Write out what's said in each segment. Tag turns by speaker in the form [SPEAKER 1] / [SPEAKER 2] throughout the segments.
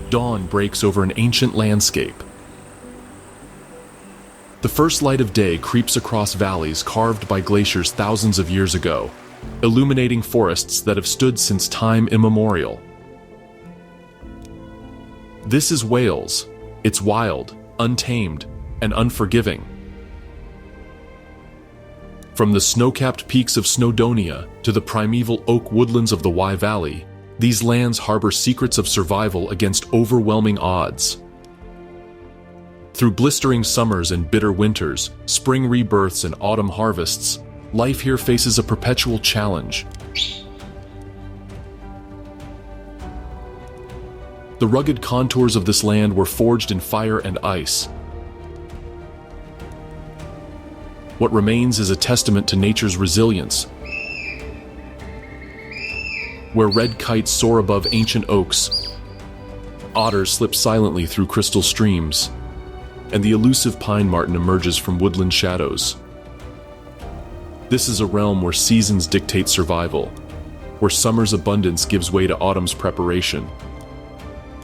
[SPEAKER 1] dawn breaks over an ancient landscape. The first light of day creeps across valleys carved by glaciers thousands of years ago, illuminating forests that have stood since time immemorial. This is Wales. It's wild, untamed, and unforgiving. From the snow-capped peaks of Snowdonia to the primeval oak woodlands of the Wye Valley, these lands harbor secrets of survival against overwhelming odds. Through blistering summers and bitter winters, spring rebirths and autumn harvests, life here faces a perpetual challenge. The rugged contours of this land were forged in fire and ice. What remains is a testament to nature's resilience. Where red kites soar above ancient oaks, otters slip silently through crystal streams, and the elusive pine marten emerges from woodland shadows. This is a realm where seasons dictate survival, where summer's abundance gives way to autumn's preparation,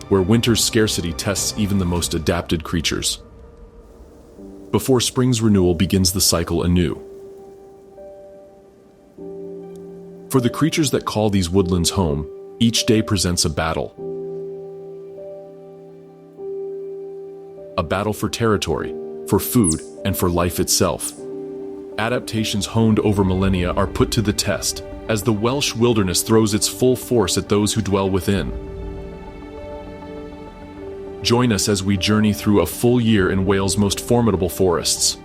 [SPEAKER 1] where winter's scarcity tests even the most adapted creatures. Before spring's renewal begins the cycle anew. For the creatures that call these woodlands home, each day presents a battle. A battle for territory, for food, and for life itself. Adaptations honed over millennia are put to the test, as the Welsh wilderness throws its full force at those who dwell within. Join us as we journey through a full year in Wales' most formidable forests.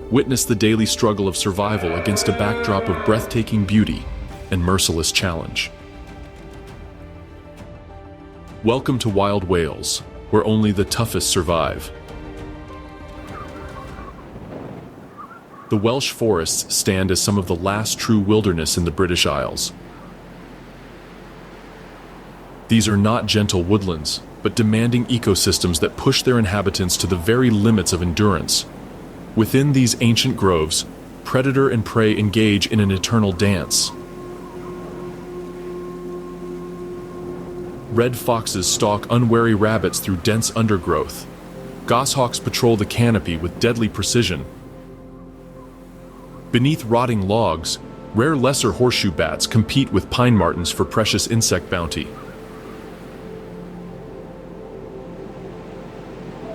[SPEAKER 1] Witness the daily struggle of survival against a backdrop of breathtaking beauty and merciless challenge. Welcome to Wild Wales, where only the toughest survive. The Welsh forests stand as some of the last true wilderness in the British Isles. These are not gentle woodlands, but demanding ecosystems that push their inhabitants to the very limits of endurance. Within these ancient groves, predator and prey engage in an eternal dance. Red foxes stalk unwary rabbits through dense undergrowth. Goshawks patrol the canopy with deadly precision. Beneath rotting logs, rare lesser horseshoe bats compete with pine martens for precious insect bounty.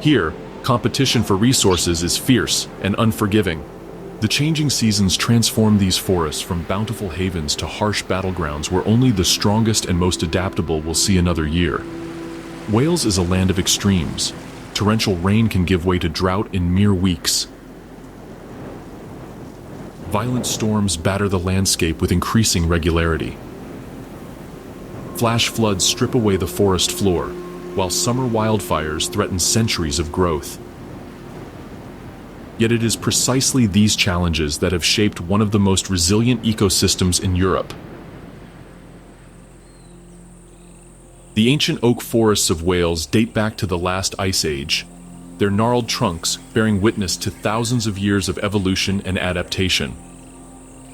[SPEAKER 1] Here, competition for resources is fierce and unforgiving. The changing seasons transform these forests from bountiful havens to harsh battlegrounds where only the strongest and most adaptable will see another year. Wales is a land of extremes. Torrential rain can give way to drought in mere weeks. Violent storms batter the landscape with increasing regularity. Flash floods strip away the forest floor, while summer wildfires threaten centuries of growth. Yet it is precisely these challenges that have shaped one of the most resilient ecosystems in Europe. The ancient oak forests of Wales date back to the last ice age, their gnarled trunks bearing witness to thousands of years of evolution and adaptation.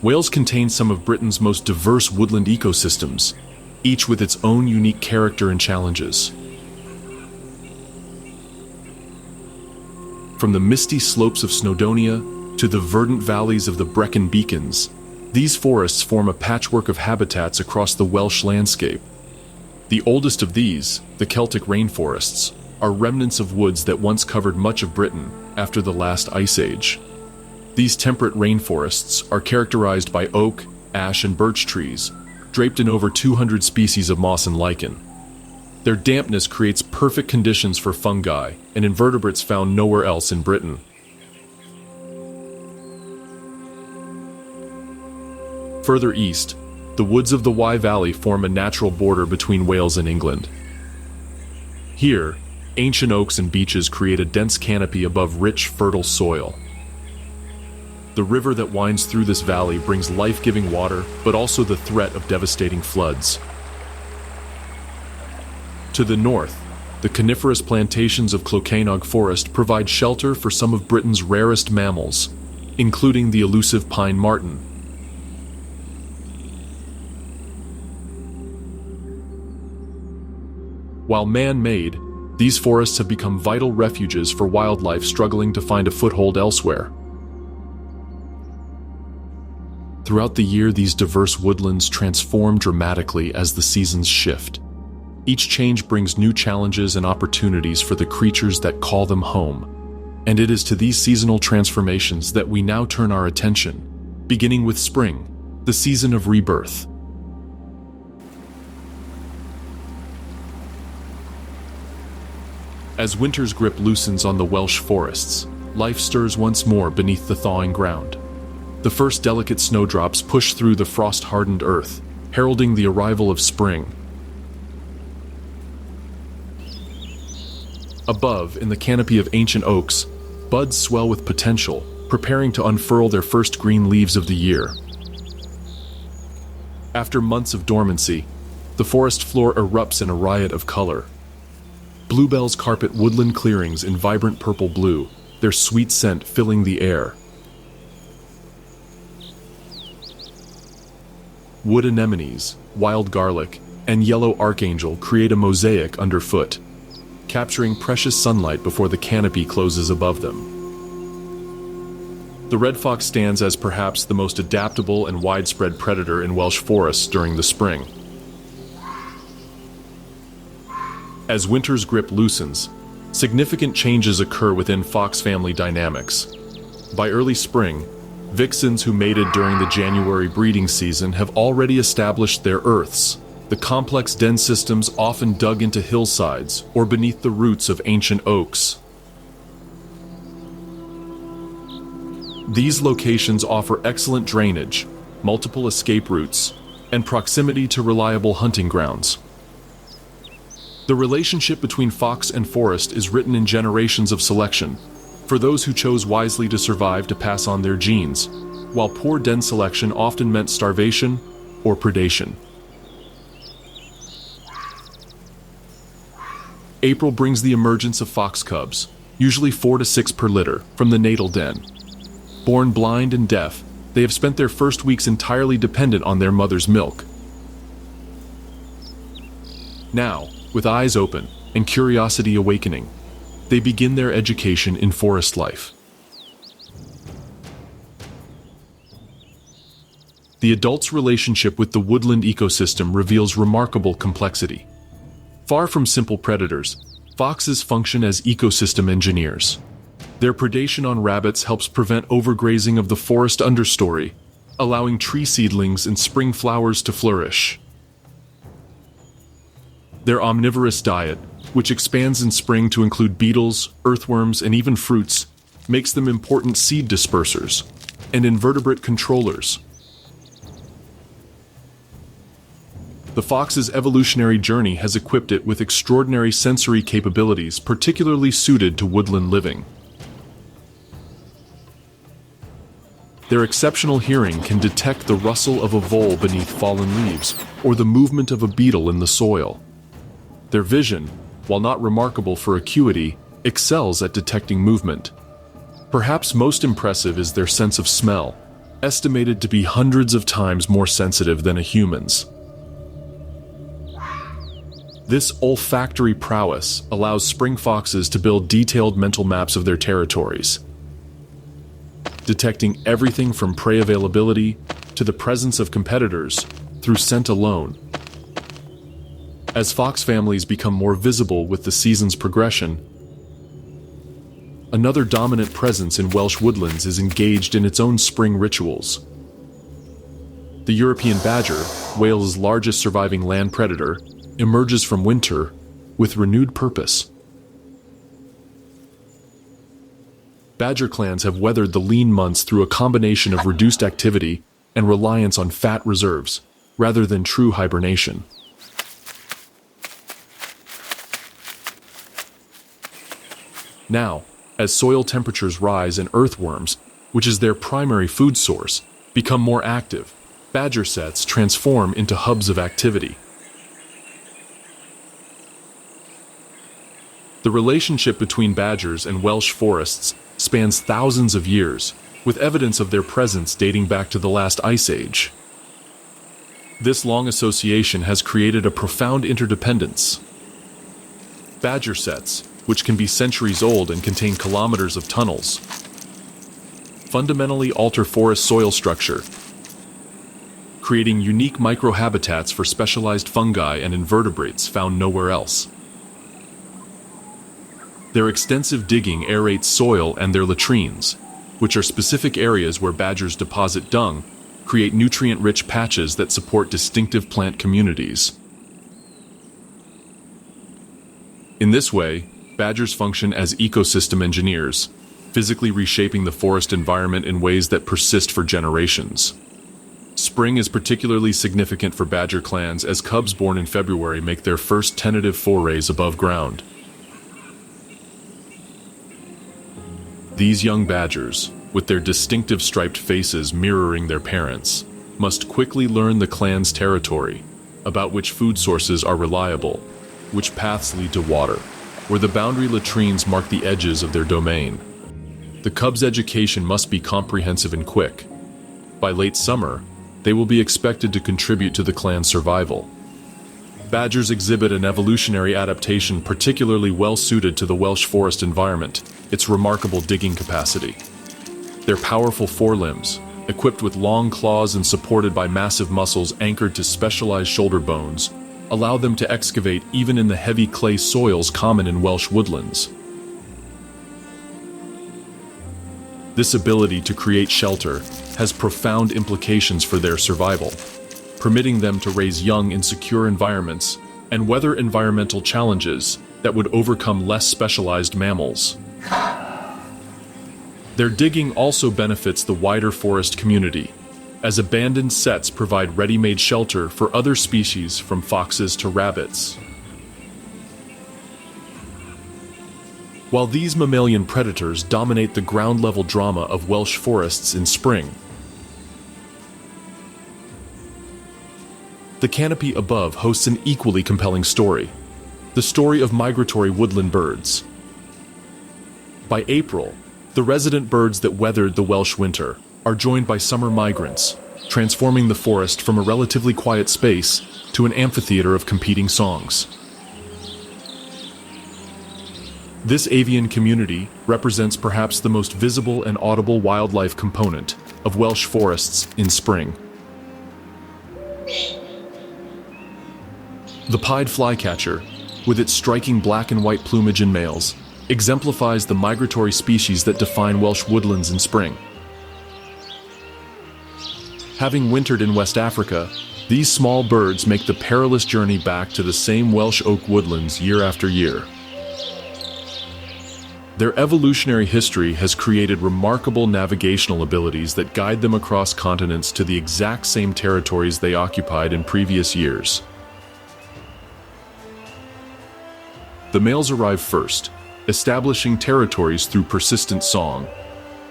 [SPEAKER 1] Wales contains some of Britain's most diverse woodland ecosystems, each with its own unique character and challenges. From the misty slopes of Snowdonia to the verdant valleys of the Brecon Beacons, these forests form a patchwork of habitats across the Welsh landscape. The oldest of these, the Celtic rainforests, are remnants of woods that once covered much of Britain after the last ice age. These temperate rainforests are characterized by oak, ash, and birch trees, draped in over 200 species of moss and lichen. Their dampness creates perfect conditions for fungi and invertebrates found nowhere else in Britain. Further east, the woods of the Wye Valley form a natural border between Wales and England. Here, ancient oaks and beeches create a dense canopy above rich, fertile soil. The river that winds through this valley brings life-giving water, but also the threat of devastating floods. To the north, the coniferous plantations of Clocaenog Forest provide shelter for some of Britain's rarest mammals, including the elusive pine marten. While man-made, these forests have become vital refuges for wildlife struggling to find a foothold elsewhere. Throughout the year, these diverse woodlands transform dramatically as the seasons shift. Each change brings new challenges and opportunities for the creatures that call them home. And it is to these seasonal transformations that we now turn our attention, beginning with spring, the season of rebirth. As winter's grip loosens on the Welsh forests, life stirs once more beneath the thawing ground. The first delicate snowdrops push through the frost-hardened earth, heralding the arrival of spring. Above, in the canopy of ancient oaks, buds swell with potential, preparing to unfurl their first green leaves of the year. After months of dormancy, the forest floor erupts in a riot of color. Bluebells carpet woodland clearings in vibrant purple blue, their sweet scent filling the air. Wood anemones, wild garlic, and yellow archangel create a mosaic underfoot, capturing precious sunlight before the canopy closes above them. The red fox stands as perhaps the most adaptable and widespread predator in Welsh forests during the spring. As winter's grip loosens, significant changes occur within fox family dynamics. By early spring, vixens who mated during the January breeding season have already established their earths, the complex den systems often dug into hillsides or beneath the roots of ancient oaks. These locations offer excellent drainage, multiple escape routes, and proximity to reliable hunting grounds. The relationship between fox and forest is written in generations of selection, for those who chose wisely to survive to pass on their genes, while poor den selection often meant starvation or predation. April brings the emergence of fox cubs, usually 4 to 6 per litter, from the natal den. Born blind and deaf, they have spent their first weeks entirely dependent on their mother's milk. Now, with eyes open and curiosity awakening, they begin their education in forest life. The adult's relationship with the woodland ecosystem reveals remarkable complexity. Far from simple predators, foxes function as ecosystem engineers. Their predation on rabbits helps prevent overgrazing of the forest understory, allowing tree seedlings and spring flowers to flourish. Their omnivorous diet, which expands in spring to include beetles, earthworms, and even fruits, makes them important seed dispersers and invertebrate controllers. The fox's evolutionary journey has equipped it with extraordinary sensory capabilities particularly suited to woodland living. Their exceptional hearing can detect the rustle of a vole beneath fallen leaves or the movement of a beetle in the soil. Their vision, while not remarkable for acuity, excels at detecting movement. Perhaps most impressive is their sense of smell, estimated to be hundreds of times more sensitive than a human's. This olfactory prowess allows spring foxes to build detailed mental maps of their territories, detecting everything from prey availability to the presence of competitors through scent alone. As fox families become more visible with the season's progression, another dominant presence in Welsh woodlands is engaged in its own spring rituals. The European badger, Wales' largest surviving land predator, emerges from winter with renewed purpose. Badger clans have weathered the lean months through a combination of reduced activity and reliance on fat reserves, rather than true hibernation. Now, as soil temperatures rise and earthworms, which is their primary food source, become more active, badger sets transform into hubs of activity. The relationship between badgers and Welsh forests spans thousands of years, with evidence of their presence dating back to the last ice age. This long association has created a profound interdependence. Badger sets, which can be centuries old and contain kilometers of tunnels, fundamentally alter forest soil structure, creating unique microhabitats for specialized fungi and invertebrates found nowhere else. Their extensive digging aerates soil, and their latrines, which are specific areas where badgers deposit dung, create nutrient-rich patches that support distinctive plant communities. In this way, badgers function as ecosystem engineers, physically reshaping the forest environment in ways that persist for generations. Spring is particularly significant for badger clans, as cubs born in February make their first tentative forays above ground. These young badgers, with their distinctive striped faces mirroring their parents, must quickly learn the clan's territory, about which food sources are reliable, which paths lead to water, where the boundary latrines mark the edges of their domain. The cubs' education must be comprehensive and quick. By late summer, they will be expected to contribute to the clan's survival. Badgers exhibit an evolutionary adaptation particularly well suited to the Welsh forest environment, its remarkable digging capacity. Their powerful forelimbs, equipped with long claws and supported by massive muscles anchored to specialized shoulder bones, allow them to excavate even in the heavy clay soils common in Welsh woodlands. This ability to create shelter has profound implications for their survival, permitting them to raise young in secure environments and weather environmental challenges that would overcome less specialized mammals. Their digging also benefits the wider forest community, as abandoned sets provide ready-made shelter for other species from foxes to rabbits. While these mammalian predators dominate the ground-level drama of Welsh forests in spring, the canopy above hosts an equally compelling story, the story of migratory woodland birds. By April, the resident birds that weathered the Welsh winter are joined by summer migrants, transforming the forest from a relatively quiet space to an amphitheater of competing songs. This avian community represents perhaps the most visible and audible wildlife component of Welsh forests in spring. The pied flycatcher, with its striking black and white plumage in males, exemplifies the migratory species that define Welsh woodlands in spring. Having wintered in West Africa, these small birds make the perilous journey back to the same Welsh oak woodlands year after year. Their evolutionary history has created remarkable navigational abilities that guide them across continents to the exact same territories they occupied in previous years. The males arrive first, establishing territories through persistent song,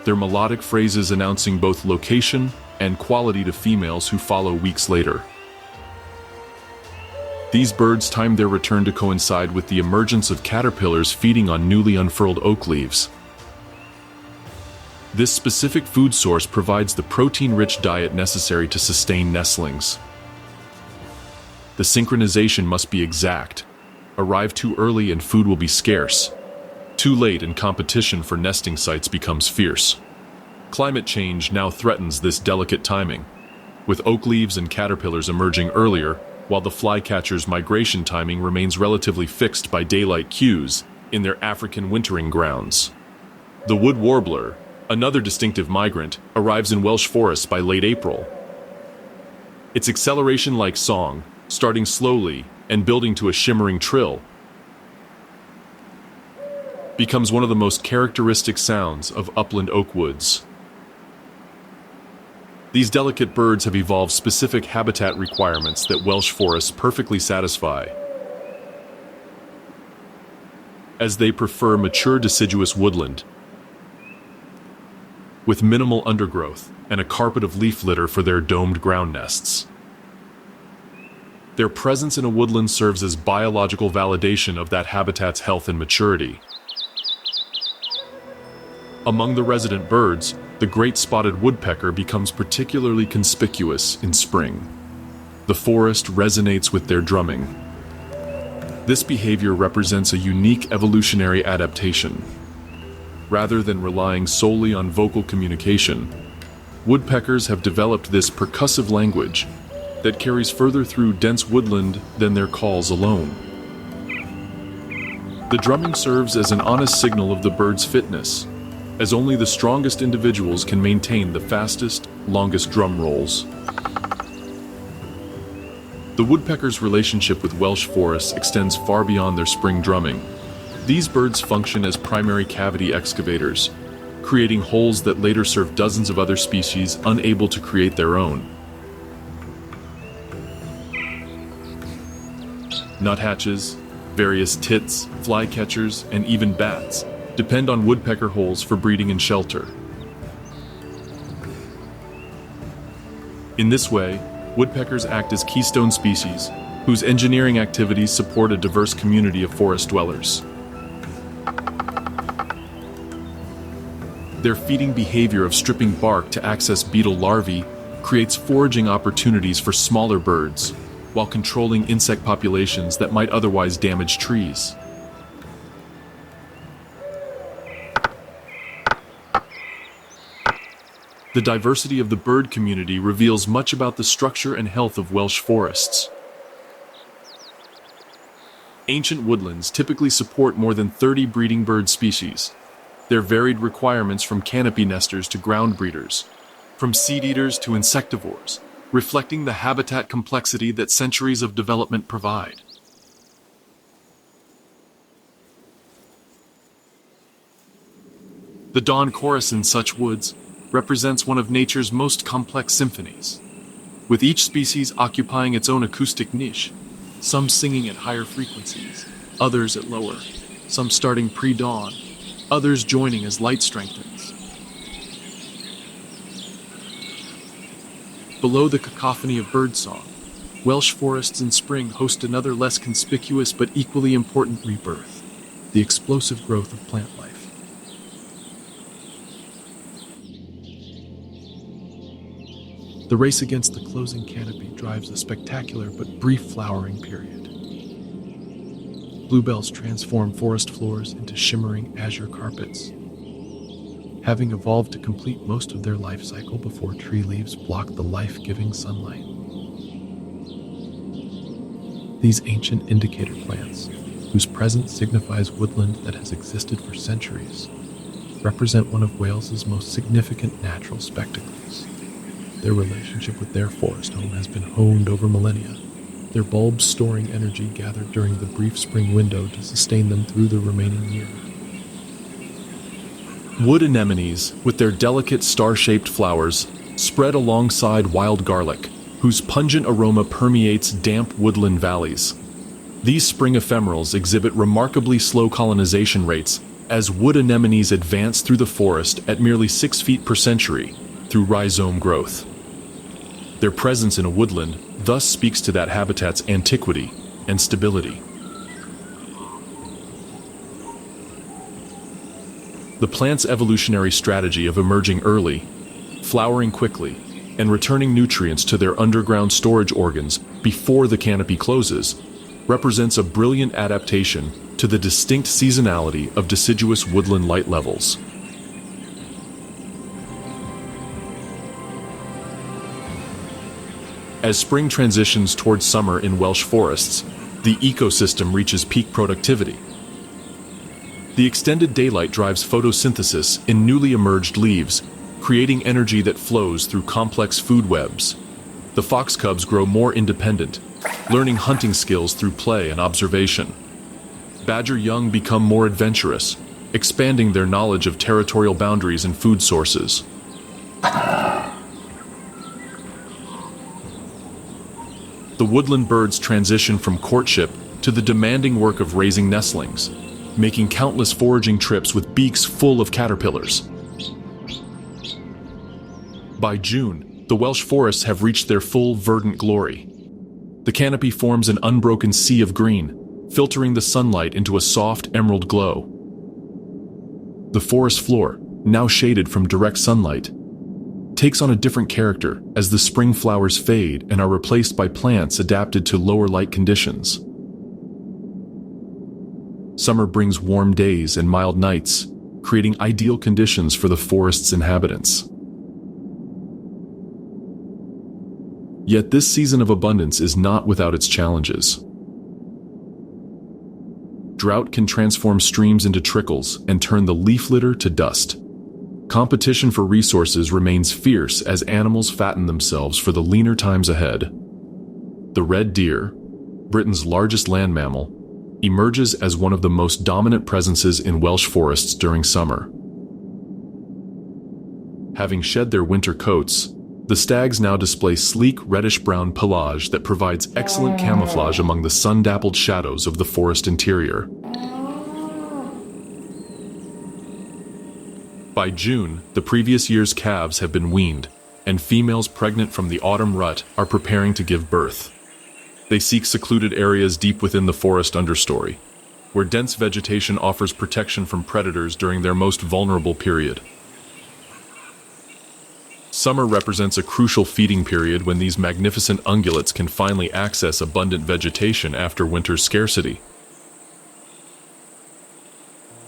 [SPEAKER 1] their melodic phrases announcing both location and quality to females who follow weeks later. These birds time their return to coincide with the emergence of caterpillars feeding on newly unfurled oak leaves. This specific food source provides the protein-rich diet necessary to sustain nestlings. The synchronization must be exact. Arrive too early and food will be scarce. Too late and competition for nesting sites becomes fierce. Climate change now threatens this delicate timing, with oak leaves and caterpillars emerging earlier, while the flycatcher's migration timing remains relatively fixed by daylight cues in their African wintering grounds. The wood warbler, another distinctive migrant, arrives in Welsh forests by late April. Its acceleration-like song, starting slowly and building to a shimmering trill, becomes one of the most characteristic sounds of upland oak woods. These delicate birds have evolved specific habitat requirements that Welsh forests perfectly satisfy, as they prefer mature deciduous woodland, with minimal undergrowth and a carpet of leaf litter for their domed ground nests. Their presence in a woodland serves as biological validation of that habitat's health and maturity. Among the resident birds, the great spotted woodpecker becomes particularly conspicuous in spring. The forest resonates with their drumming. This behavior represents a unique evolutionary adaptation. Rather than relying solely on vocal communication, woodpeckers have developed this percussive language that carries further through dense woodland than their calls alone. The drumming serves as an honest signal of the bird's fitness, as only the strongest individuals can maintain the fastest, longest drum rolls. The woodpecker's relationship with Welsh forests extends far beyond their spring drumming. These birds function as primary cavity excavators, creating holes that later serve dozens of other species unable to create their own. Nuthatches, various tits, flycatchers, and even bats depend on woodpecker holes for breeding and shelter. In this way, woodpeckers act as keystone species, whose engineering activities support a diverse community of forest dwellers. Their feeding behavior of stripping bark to access beetle larvae creates foraging opportunities for smaller birds, while controlling insect populations that might otherwise damage trees. The diversity of the bird community reveals much about the structure and health of Welsh forests. Ancient woodlands typically support more than 30 breeding bird species. Their varied requirements from canopy nesters to ground breeders, from seed eaters to insectivores, reflecting the habitat complexity that centuries of development provide. The dawn chorus in such woods represents one of nature's most complex symphonies, with each species occupying its own acoustic niche, some singing at higher frequencies, others at lower, some starting pre-dawn, others joining as light strengthens. Below the cacophony of birdsong, Welsh forests in spring host another less conspicuous but equally important rebirth, the explosive growth of plant life. The race against the closing canopy drives a spectacular but brief flowering period. Bluebells transform forest floors into shimmering azure carpets, having evolved to complete most of their life cycle before tree leaves block the life-giving sunlight. These ancient indicator plants, whose presence signifies woodland that has existed for centuries, represent one of Wales's most significant natural spectacles. Their relationship with their forest home has been honed over millennia, their bulbs storing energy gathered during the brief spring window to sustain them through the remaining year. Wood anemones, with their delicate star-shaped flowers, spread alongside wild garlic, whose pungent aroma permeates damp woodland valleys. These spring ephemerals exhibit remarkably slow colonization rates as wood anemones advance through the forest at merely 6 feet per century through rhizome growth. Their presence in a woodland thus speaks to that habitat's antiquity and stability. The plant's evolutionary strategy of emerging early, flowering quickly, and returning nutrients to their underground storage organs before the canopy closes represents a brilliant adaptation to the distinct seasonality of deciduous woodland light levels. As spring transitions towards summer in Welsh forests, the ecosystem reaches peak productivity. The extended daylight drives photosynthesis in newly emerged leaves, creating energy that flows through complex food webs. The fox cubs grow more independent, learning hunting skills through play and observation. Badger young become more adventurous, expanding their knowledge of territorial boundaries and food sources. The woodland birds transition from courtship to the demanding work of raising nestlings, making countless foraging trips with beaks full of caterpillars. By June, the Welsh forests have reached their full verdant glory. The canopy forms an unbroken sea of green, filtering the sunlight into a soft emerald glow. The forest floor, now shaded from direct sunlight, takes on a different character as the spring flowers fade and are replaced by plants adapted to lower light conditions. Summer brings warm days and mild nights, creating ideal conditions for the forest's inhabitants. Yet this season of abundance is not without its challenges. Drought can transform streams into trickles and turn the leaf litter to dust. Competition for resources remains fierce as animals fatten themselves for the leaner times ahead. The red deer, Britain's largest land mammal, emerges as one of the most dominant presences in Welsh forests during summer. Having shed their winter coats, the stags now display sleek reddish-brown pelage that provides excellent camouflage among the sun-dappled shadows of the forest interior. By June, the previous year's calves have been weaned, and females pregnant from the autumn rut are preparing to give birth. They seek secluded areas deep within the forest understory, where dense vegetation offers protection from predators during their most vulnerable period. Summer represents a crucial feeding period when these magnificent ungulates can finally access abundant vegetation after winter's scarcity.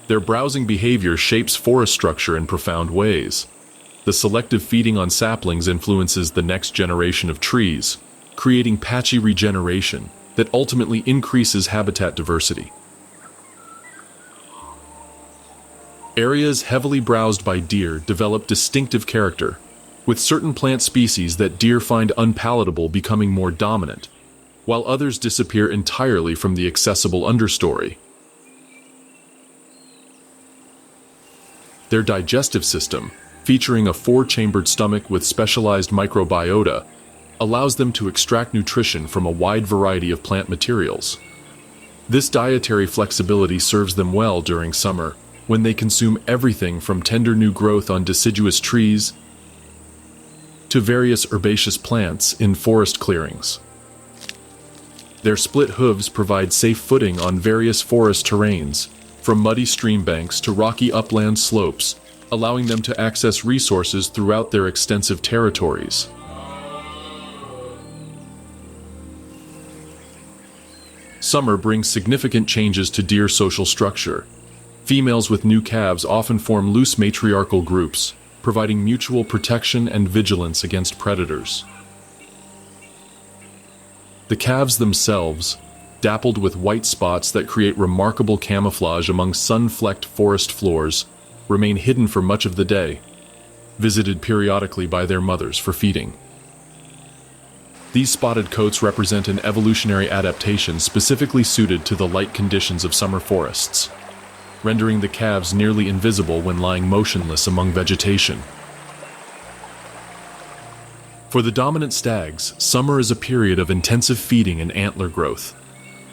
[SPEAKER 1] Their browsing behavior shapes forest structure in profound ways. The selective feeding on saplings influences the next generation of trees, creating patchy regeneration that ultimately increases habitat diversity. Areas heavily browsed by deer develop distinctive character, with certain plant species that deer find unpalatable becoming more dominant, while others disappear entirely from the accessible understory. Their digestive system, featuring a four-chambered stomach with specialized microbiota, allows them to extract nutrition from a wide variety of plant materials. This dietary flexibility serves them well during summer, when they consume everything from tender new growth on deciduous trees to various herbaceous plants in forest clearings. Their split hooves provide safe footing on various forest terrains, from muddy stream banks to rocky upland slopes, allowing them to access resources throughout their extensive territories. Summer brings significant changes to deer social structure. Females with new calves often form loose matriarchal groups, providing mutual protection and vigilance against predators. The calves themselves, dappled with white spots that create remarkable camouflage among sun-flecked forest floors, remain hidden for much of the day, visited periodically by their mothers for feeding. These spotted coats represent an evolutionary adaptation specifically suited to the light conditions of summer forests, rendering the calves nearly invisible when lying motionless among vegetation. For the dominant stags, summer is a period of intensive feeding and antler growth.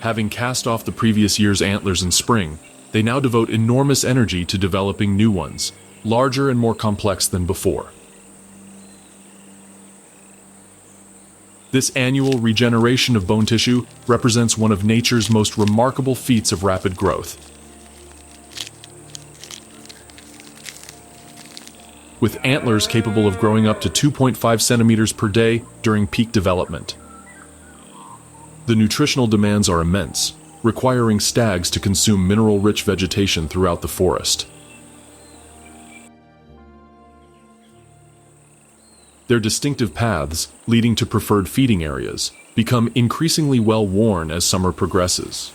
[SPEAKER 1] Having cast off the previous year's antlers in spring, they now devote enormous energy to developing new ones, larger and more complex than before. This annual regeneration of bone tissue represents one of nature's most remarkable feats of rapid growth. With antlers capable of growing up to 2.5 centimeters per day during peak development. The nutritional demands are immense, requiring stags to consume mineral-rich vegetation throughout the forest. Their distinctive paths, leading to preferred feeding areas, become increasingly well-worn as summer progresses.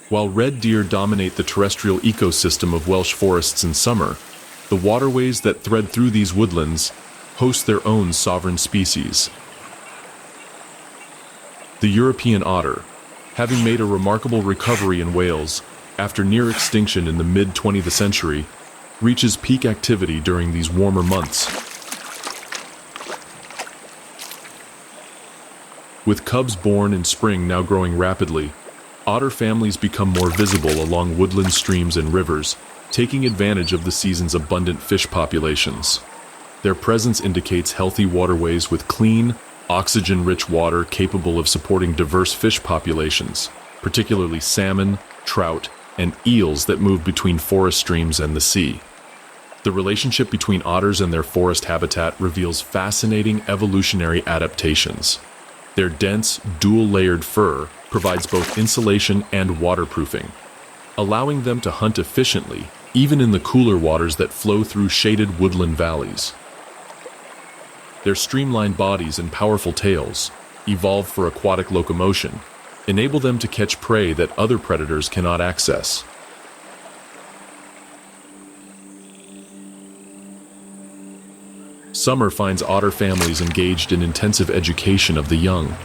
[SPEAKER 1] While red deer dominate the terrestrial ecosystem of Welsh forests in summer, the waterways that thread through these woodlands host their own sovereign species. The European otter, having made a remarkable recovery in Wales after near extinction in the mid-20th century, reaches peak activity during these warmer months. With cubs born in spring now growing rapidly, otter families become more visible along woodland streams and rivers, taking advantage of the season's abundant fish populations. Their presence indicates healthy waterways with clean, oxygen-rich water capable of supporting diverse fish populations, particularly salmon, trout, and eels that move between forest streams and the sea. The relationship between otters and their forest habitat reveals fascinating evolutionary adaptations. Their dense, dual-layered fur provides both insulation and waterproofing, allowing them to hunt efficiently, even in the cooler waters that flow through shaded woodland valleys. Their streamlined bodies and powerful tails, evolved for aquatic locomotion, enable them to catch prey that other predators cannot access. Summer finds otter families engaged in intensive education of the young.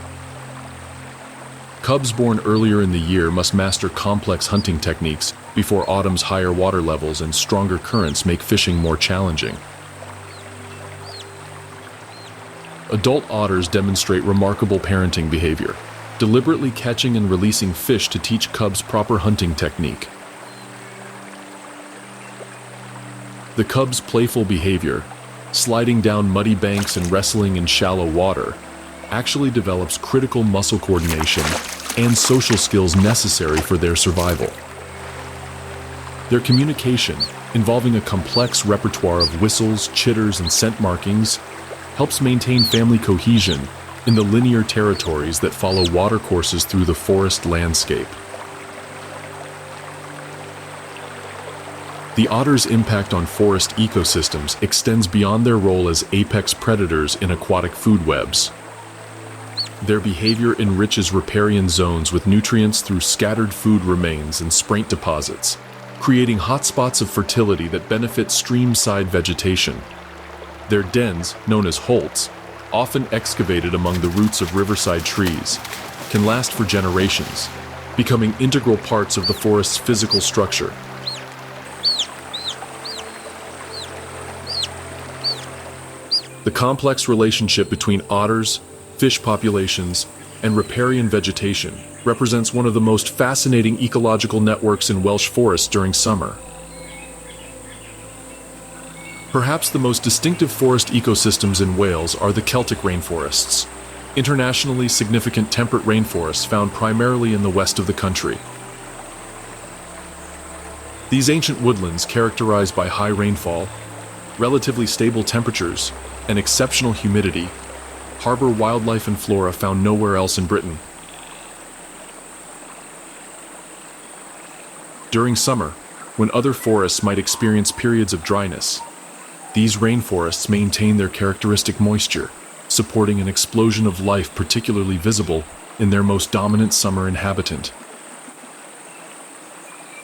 [SPEAKER 1] Cubs born earlier in the year must master complex hunting techniques before autumn's higher water levels and stronger currents make fishing more challenging. Adult otters demonstrate remarkable parenting behavior, deliberately catching and releasing fish to teach cubs proper hunting technique. The cubs' playful behavior, sliding down muddy banks and wrestling in shallow water, actually develops critical muscle coordination and social skills necessary for their survival. Their communication, involving a complex repertoire of whistles, chitters, and scent markings, helps maintain family cohesion in the linear territories that follow watercourses through the forest landscape. The otter's impact on forest ecosystems extends beyond their role as apex predators in aquatic food webs. Their behavior enriches riparian zones with nutrients through scattered food remains and spraint deposits, creating hotspots of fertility that benefit stream-side vegetation. Their dens, known as holts, often excavated among the roots of riverside trees, can last for generations, becoming integral parts of the forest's physical structure. The complex relationship between otters, fish populations, and riparian vegetation represents one of the most fascinating ecological networks in Welsh forests during summer. Perhaps the most distinctive forest ecosystems in Wales are the Celtic rainforests, internationally significant temperate rainforests found primarily in the west of the country. These ancient woodlands, characterized by high rainfall, relatively stable temperatures, and exceptional humidity, harbor wildlife and flora found nowhere else in Britain. During summer, when other forests might experience periods of dryness, these rainforests maintain their characteristic moisture, supporting an explosion of life particularly visible in their most dominant summer inhabitant.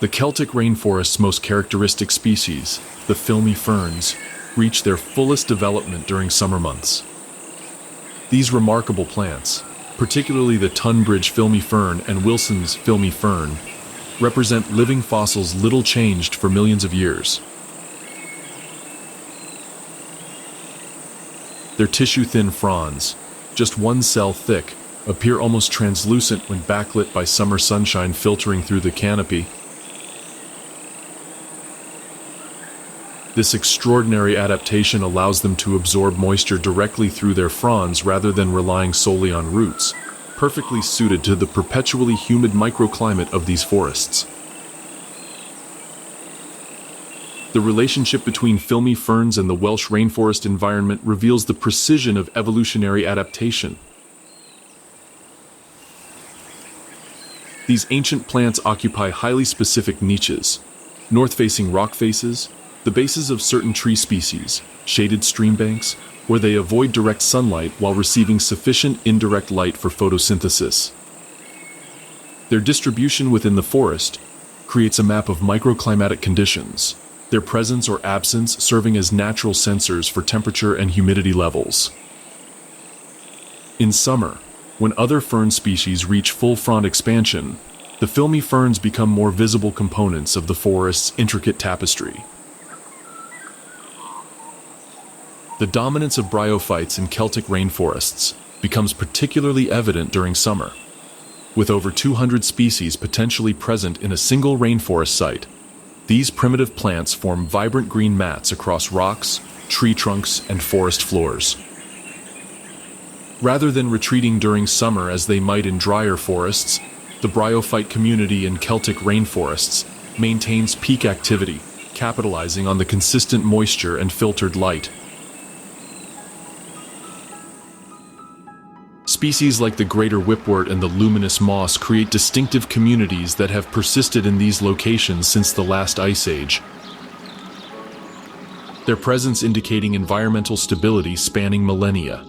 [SPEAKER 1] The Celtic rainforest's most characteristic species, the filmy ferns, reach their fullest development during summer months. These remarkable plants, particularly the Tunbridge filmy fern and Wilson's filmy fern, represent living fossils little changed for millions of years. Their tissue-thin fronds, just one cell thick, appear almost translucent when backlit by summer sunshine filtering through the canopy. This extraordinary adaptation allows them to absorb moisture directly through their fronds rather than relying solely on roots, perfectly suited to the perpetually humid microclimate of these forests. The relationship between filmy ferns and the Welsh rainforest environment reveals the precision of evolutionary adaptation. These ancient plants occupy highly specific niches: north-facing rock faces, the bases of certain tree species, shaded stream banks, where they avoid direct sunlight while receiving sufficient indirect light for photosynthesis. Their distribution within the forest creates a map of microclimatic conditions, their presence or absence serving as natural sensors for temperature and humidity levels. In summer, when other fern species reach full frond expansion, the filmy ferns become more visible components of the forest's intricate tapestry. The dominance of bryophytes in Celtic rainforests becomes particularly evident during summer. With over 200 species potentially present in a single rainforest site, these primitive plants form vibrant green mats across rocks, tree trunks, and forest floors. Rather than retreating during summer as they might in drier forests, the bryophyte community in Celtic rainforests maintains peak activity, capitalizing on the consistent moisture and filtered light. Species like the greater whipwort and the luminous moss create distinctive communities that have persisted in these locations since the last ice age, their presence indicating environmental stability spanning millennia.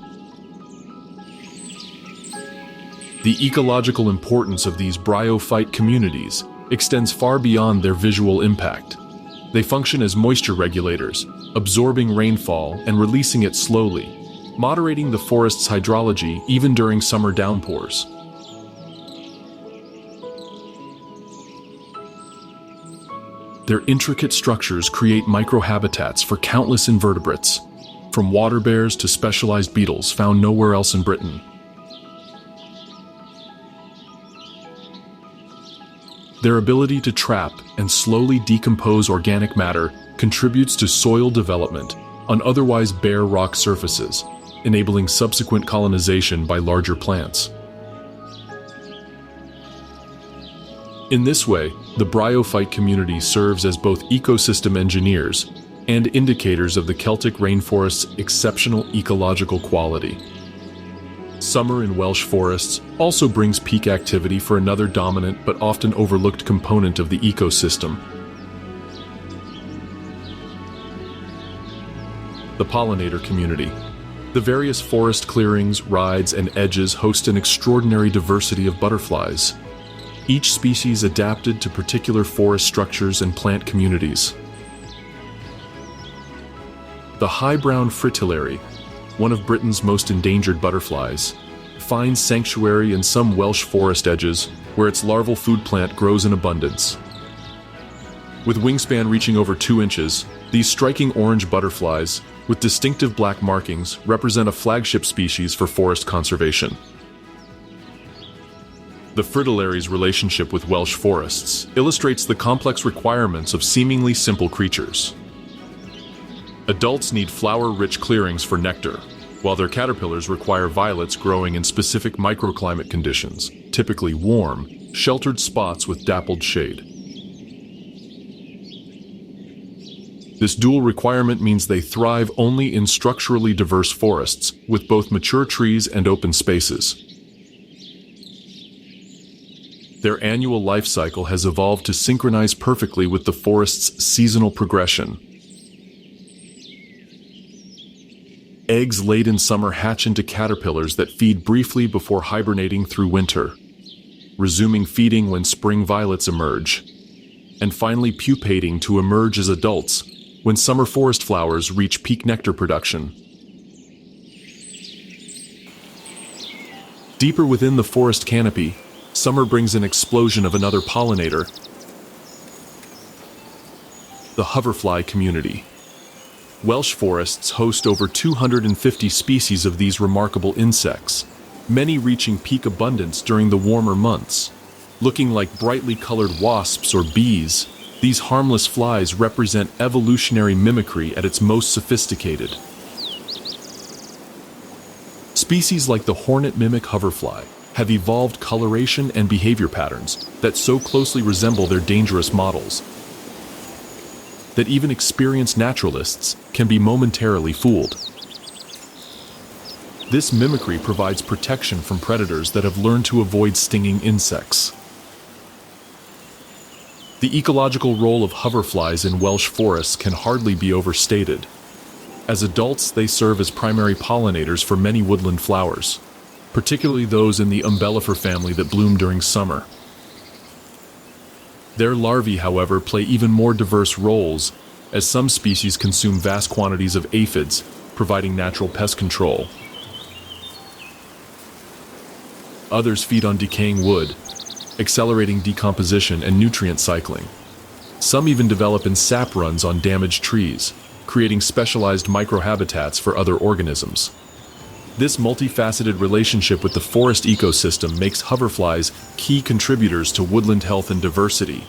[SPEAKER 1] The ecological importance of these bryophyte communities extends far beyond their visual impact. They function as moisture regulators, absorbing rainfall and releasing it slowly, moderating the forest's hydrology even during summer downpours. Their intricate structures create microhabitats for countless invertebrates, from water bears to specialized beetles found nowhere else in Britain. Their ability to trap and slowly decompose organic matter contributes to soil development on otherwise bare rock surfaces, enabling subsequent colonization by larger plants. In this way, the bryophyte community serves as both ecosystem engineers and indicators of the Celtic rainforest's exceptional ecological quality. Summer in Welsh forests also brings peak activity for another dominant but often overlooked component of the ecosystem: the pollinator community. The various forest clearings, rides, and edges host an extraordinary diversity of butterflies, each species adapted to particular forest structures and plant communities. The high-brown fritillary, one of Britain's most endangered butterflies, finds sanctuary in some Welsh forest edges where its larval food plant grows in abundance. With wingspan reaching over 2 inches, these striking orange butterflies, with distinctive black markings, represent a flagship species for forest conservation. The fritillary's relationship with Welsh forests illustrates the complex requirements of seemingly simple creatures. Adults need flower-rich clearings for nectar, while their caterpillars require violets growing in specific microclimate conditions, typically warm, sheltered spots with dappled shade. This dual requirement means they thrive only in structurally diverse forests, with both mature trees and open spaces. Their annual life cycle has evolved to synchronize perfectly with the forest's seasonal progression. Eggs laid in summer hatch into caterpillars that feed briefly before hibernating through winter, resuming feeding when spring violets emerge, and finally pupating to emerge as adults when summer forest flowers reach peak nectar production. Deeper within the forest canopy, summer brings an explosion of another pollinator: the hoverfly community. Welsh forests host over 250 species of these remarkable insects, many reaching peak abundance during the warmer months. Looking like brightly colored wasps or bees, these harmless flies represent evolutionary mimicry at its most sophisticated. Species like the hornet mimic hoverfly have evolved coloration and behavior patterns that so closely resemble their dangerous models that even experienced naturalists can be momentarily fooled. This mimicry provides protection from predators that have learned to avoid stinging insects. The ecological role of hoverflies in Welsh forests can hardly be overstated. As adults, they serve as primary pollinators for many woodland flowers, particularly those in the umbellifer family that bloom during summer. Their larvae, however, play even more diverse roles, as some species consume vast quantities of aphids, providing natural pest control. Others feed on decaying wood, accelerating decomposition and nutrient cycling. Some even develop in sap runs on damaged trees, creating specialized microhabitats for other organisms. This multifaceted relationship with the forest ecosystem makes hoverflies key contributors to woodland health and diversity.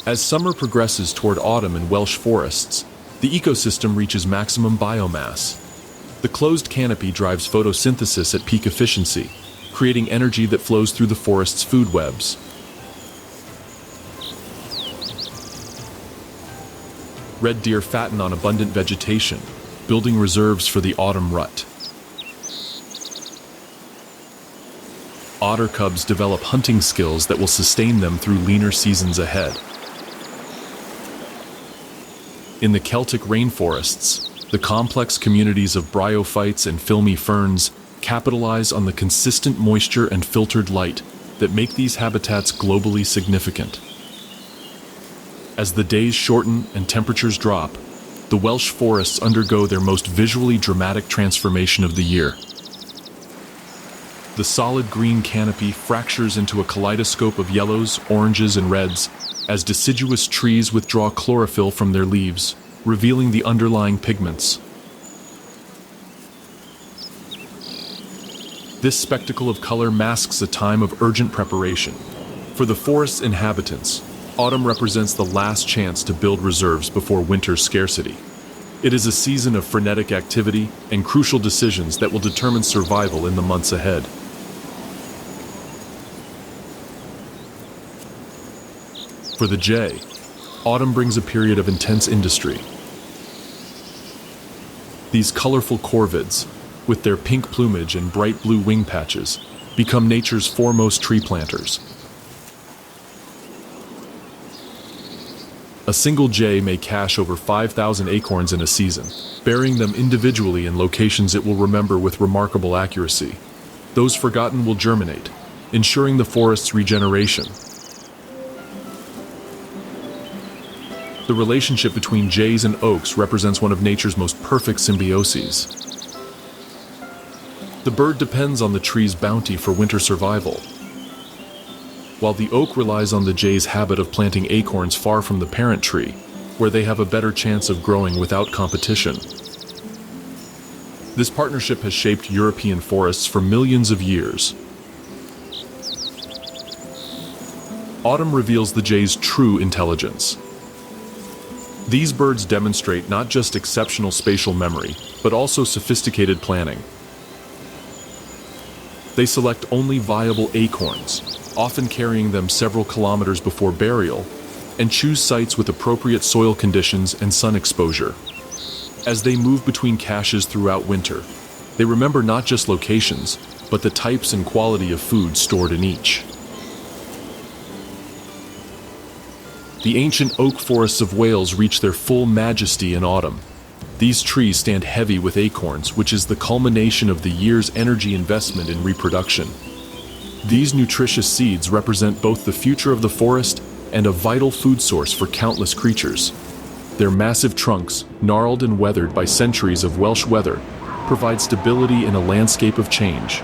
[SPEAKER 1] As summer progresses toward autumn in Welsh forests, the ecosystem reaches maximum biomass. The closed canopy drives photosynthesis at peak efficiency, creating energy that flows through the forest's food webs. Red deer fatten on abundant vegetation, building reserves for the autumn rut. otter cubs develop hunting skills that will sustain them through leaner seasons ahead. In the Celtic rainforests, the complex communities of bryophytes and filmy ferns capitalize on the consistent moisture and filtered light that make these habitats globally significant. As the days shorten and temperatures drop, the Welsh forests undergo their most visually dramatic transformation of the year. The solid green canopy fractures into a kaleidoscope of yellows, oranges, and reds as deciduous trees withdraw chlorophyll from their leaves, revealing the underlying pigments. This spectacle of color masks a time of urgent preparation. For the forest's inhabitants, autumn represents the last chance to build reserves before winter's scarcity. It is a season of frenetic activity and crucial decisions that will determine survival in the months ahead. For the jay, autumn brings a period of intense industry. These colorful corvids, with their pink plumage and bright blue wing patches, become nature's foremost tree planters. A single jay may cache over 5,000 acorns in a season, burying them individually in locations it will remember with remarkable accuracy. Those forgotten will germinate, ensuring the forest's regeneration. The relationship between jays and oaks represents one of nature's most perfect symbioses. The bird depends on the tree's bounty for winter survival, while the oak relies on the jay's habit of planting acorns far from the parent tree, where they have a better chance of growing without competition. This partnership has shaped European forests for millions of years. Autumn reveals the jay's true intelligence. These birds demonstrate not just exceptional spatial memory, but also sophisticated planning. They select only viable acorns, often carrying them several kilometers before burial, and choose sites with appropriate soil conditions and sun exposure. As they move between caches throughout winter, they remember not just locations, but the types and quality of food stored in each. The ancient oak forests of Wales reach their full majesty in autumn. These trees stand heavy with acorns, which is the culmination of the year's energy investment in reproduction. These nutritious seeds represent both the future of the forest and a vital food source for countless creatures. Their massive trunks, gnarled and weathered by centuries of Welsh weather, provide stability in a landscape of change.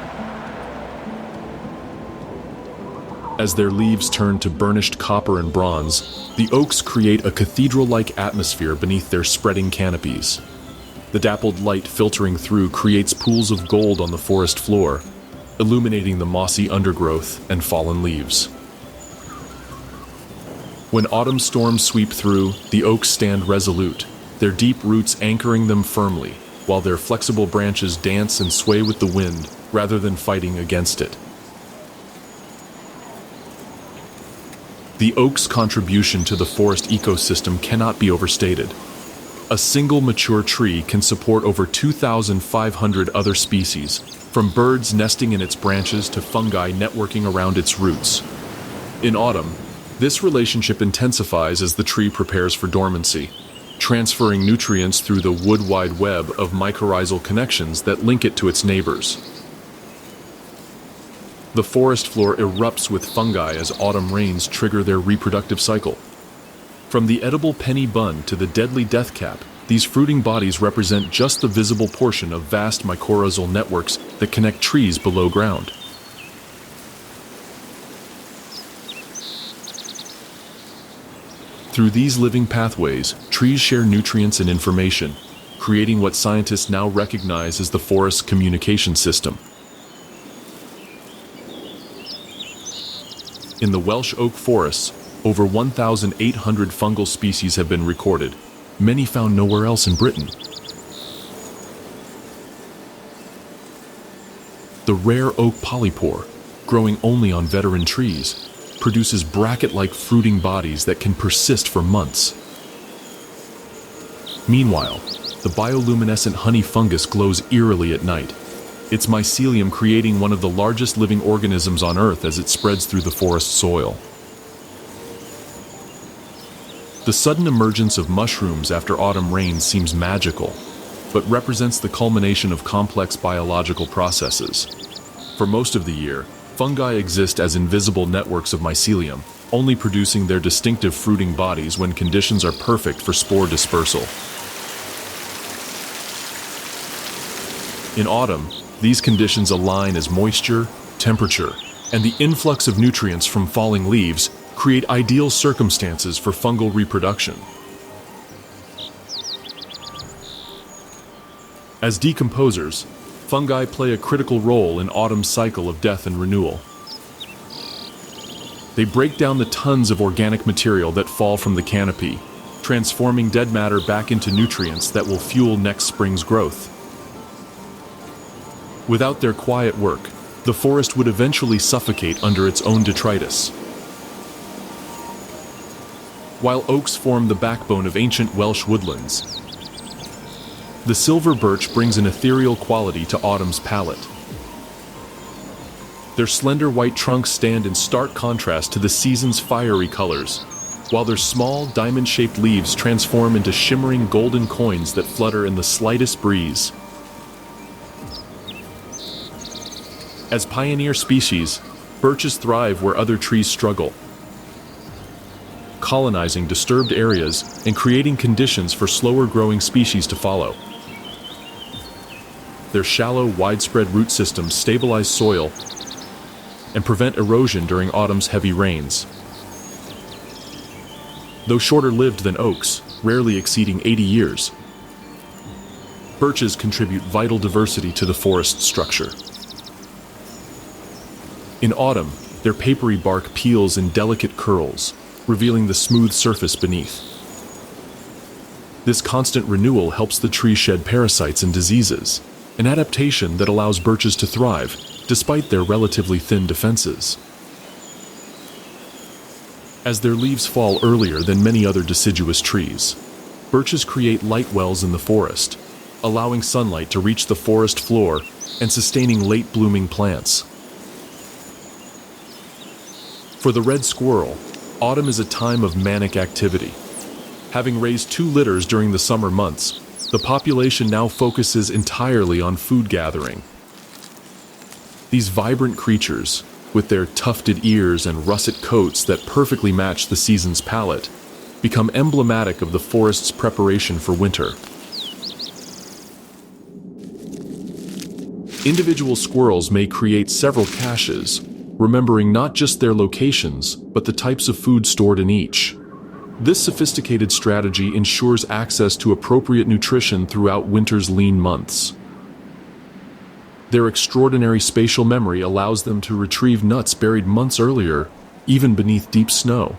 [SPEAKER 1] As their leaves turn to burnished copper and bronze, the oaks create a cathedral-like atmosphere beneath their spreading canopies. The dappled light filtering through creates pools of gold on the forest floor, illuminating the mossy undergrowth and fallen leaves. When autumn storms sweep through, the oaks stand resolute, their deep roots anchoring them firmly, while their flexible branches dance and sway with the wind rather than fighting against it. The oak's contribution to the forest ecosystem cannot be overstated. A single mature tree can support over 2,500 other species, from birds nesting in its branches to fungi networking around its roots. In autumn, this relationship intensifies as the tree prepares for dormancy, transferring nutrients through the wood-wide web of mycorrhizal connections that link it to its neighbors. The forest floor erupts with fungi as autumn rains trigger their reproductive cycle. From the edible penny bun to the deadly deathcap, these fruiting bodies represent just the visible portion of vast mycorrhizal networks that connect trees below ground. Through these living pathways, trees share nutrients and information, creating what scientists now recognize as the forest's communication system. In the Welsh oak forests, over 1,800 fungal species have been recorded, many found nowhere else in Britain. The rare oak polypore, growing only on veteran trees, produces bracket-like fruiting bodies that can persist for months. Meanwhile, the bioluminescent honey fungus glows eerily at night, its mycelium creating one of the largest living organisms on Earth as it spreads through the forest soil. The sudden emergence of mushrooms after autumn rains seems magical, but represents the culmination of complex biological processes. For most of the year, fungi exist as invisible networks of mycelium, only producing their distinctive fruiting bodies when conditions are perfect for spore dispersal. In autumn, these conditions align as moisture, temperature, and the influx of nutrients from falling leaves create ideal circumstances for fungal reproduction. As decomposers, fungi play a critical role in autumn's cycle of death and renewal. They break down the tons of organic material that fall from the canopy, transforming dead matter back into nutrients that will fuel next spring's growth. Without their quiet work, the forest would eventually suffocate under its own detritus. While oaks form the backbone of ancient Welsh woodlands, the silver birch brings an ethereal quality to autumn's palette. Their slender white trunks stand in stark contrast to the season's fiery colors, while their small, diamond-shaped leaves transform into shimmering golden coins that flutter in the slightest breeze. As pioneer species, birches thrive where other trees struggle, colonizing disturbed areas and creating conditions for slower-growing species to follow. Their shallow, widespread root systems stabilize soil and prevent erosion during autumn's heavy rains. Though shorter-lived than oaks, rarely exceeding 80 years, birches contribute vital diversity to the forest structure. In autumn, their papery bark peels in delicate curls, revealing the smooth surface beneath. This constant renewal helps the tree shed parasites and diseases, an adaptation that allows birches to thrive, despite their relatively thin defenses. As their leaves fall earlier than many other deciduous trees, birches create light wells in the forest, allowing sunlight to reach the forest floor and sustaining late-blooming plants. For the red squirrel, autumn is a time of manic activity. Having raised 2 litters during the summer months, the population now focuses entirely on food gathering. These vibrant creatures, with their tufted ears and russet coats that perfectly match the season's palette, become emblematic of the forest's preparation for winter. Individual squirrels may create several caches, remembering not just their locations, but the types of food stored in each. This sophisticated strategy ensures access to appropriate nutrition throughout winter's lean months. Their extraordinary spatial memory allows them to retrieve nuts buried months earlier, even beneath deep snow.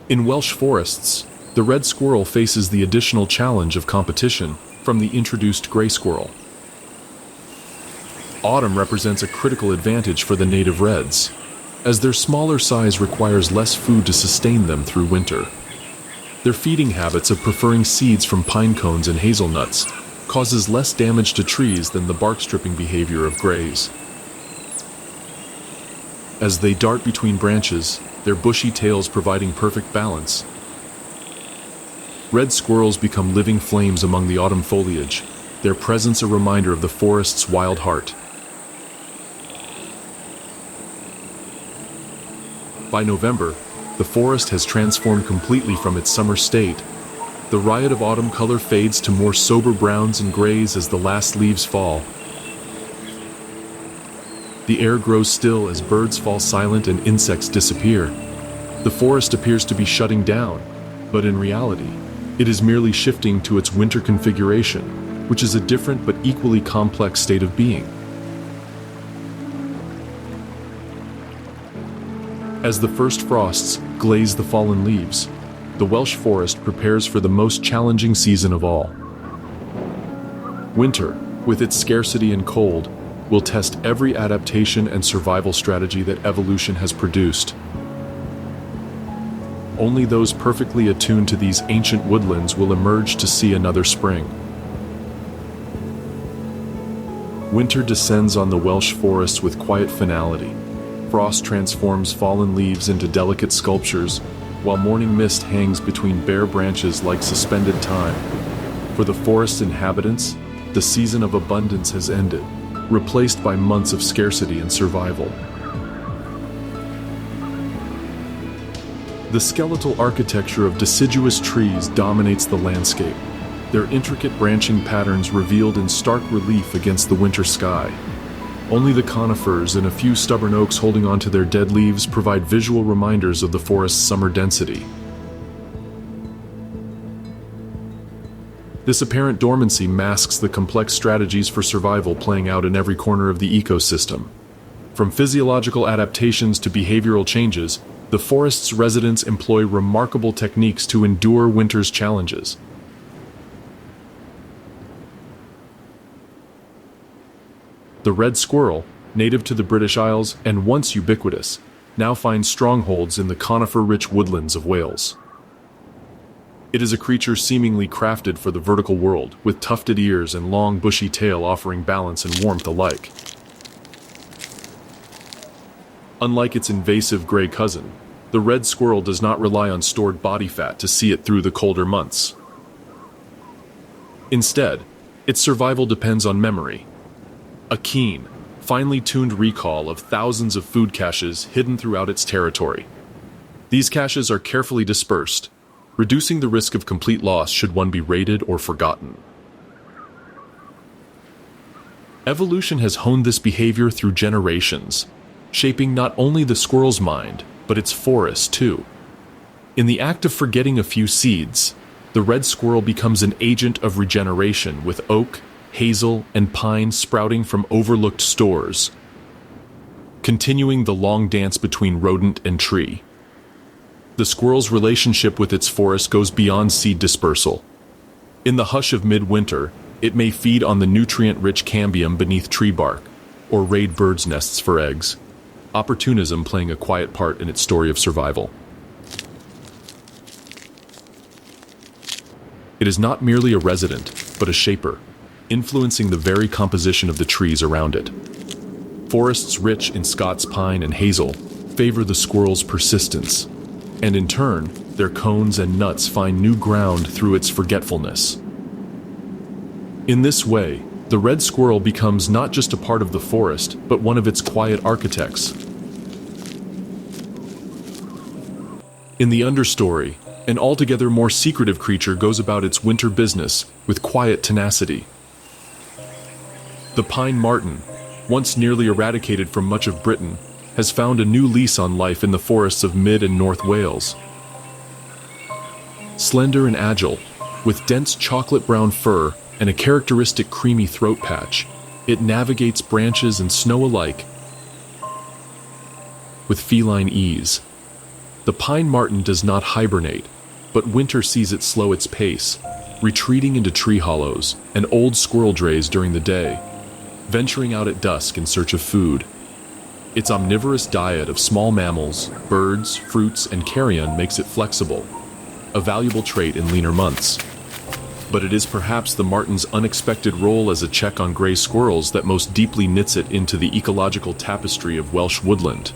[SPEAKER 1] In Welsh forests, the red squirrel faces the additional challenge of competition from the introduced gray squirrel. Autumn represents a critical advantage for the native reds, as their smaller size requires less food to sustain them through winter. Their feeding habits of preferring seeds from pine cones and hazelnuts causes less damage to trees than the bark-stripping behavior of grays. As they dart between branches, their bushy tails providing perfect balance, red squirrels become living flames among the autumn foliage, their presence a reminder of the forest's wild heart. By November, the forest has transformed completely from its summer state. The riot of autumn color fades to more sober browns and grays as the last leaves fall. The air grows still as birds fall silent and insects disappear. The forest appears to be shutting down, but in reality, it is merely shifting to its winter configuration, which is a different but equally complex state of being. As the first frosts glaze the fallen leaves, the Welsh forest prepares for the most challenging season of all. Winter, with its scarcity and cold, will test every adaptation and survival strategy that evolution has produced. Only those perfectly attuned to these ancient woodlands will emerge to see another spring. Winter descends on the Welsh forests with quiet finality. Frost transforms fallen leaves into delicate sculptures, while morning mist hangs between bare branches like suspended time. For the forest inhabitants, the season of abundance has ended, replaced by months of scarcity and survival. The skeletal architecture of deciduous trees dominates the landscape, their intricate branching patterns revealed in stark relief against the winter sky. Only the conifers and a few stubborn oaks holding onto their dead leaves provide visual reminders of the forest's summer density. This apparent dormancy masks the complex strategies for survival playing out in every corner of the ecosystem. From physiological adaptations to behavioral changes, the forest's residents employ remarkable techniques to endure winter's challenges. The red squirrel, native to the British Isles and once ubiquitous, now finds strongholds in the conifer-rich woodlands of Wales. It is a creature seemingly crafted for the vertical world, with tufted ears and long bushy tail offering balance and warmth alike. Unlike its invasive gray cousin, the red squirrel does not rely on stored body fat to see it through the colder months. Instead, its survival depends on memory. A keen, finely tuned recall of thousands of food caches hidden throughout its territory. These caches are carefully dispersed, reducing the risk of complete loss should one be raided or forgotten. Evolution has honed this behavior through generations, shaping not only the squirrel's mind, but its forest too. In the act of forgetting a few seeds, the red squirrel becomes an agent of regeneration with oak, hazel, and pine sprouting from overlooked stores, continuing the long dance between rodent and tree. The squirrel's relationship with its forest goes beyond seed dispersal. In the hush of midwinter, it may feed on the nutrient-rich cambium beneath tree bark, or raid birds' nests for eggs, opportunism playing a quiet part in its story of survival. It is not merely a resident, but a shaper, influencing the very composition of the trees around it. Forests rich in Scots pine and hazel favor the squirrel's persistence, and in turn, their cones and nuts find new ground through its forgetfulness. In this way, the red squirrel becomes not just a part of the forest, but one of its quiet architects. In the understory, an altogether more secretive creature goes about its winter business with quiet tenacity. The pine marten, once nearly eradicated from much of Britain, has found a new lease on life in the forests of Mid and North Wales. Slender and agile, with dense chocolate-brown fur and a characteristic creamy throat patch, it navigates branches and snow alike with feline ease. The pine marten does not hibernate, but winter sees it slow its pace, retreating into tree hollows and old squirrel drays during the day, venturing out at dusk in search of food. Its omnivorous diet of small mammals, birds, fruits, and carrion makes it flexible, a valuable trait in leaner months. But it is perhaps the marten's unexpected role as a check on gray squirrels that most deeply knits it into the ecological tapestry of Welsh woodland.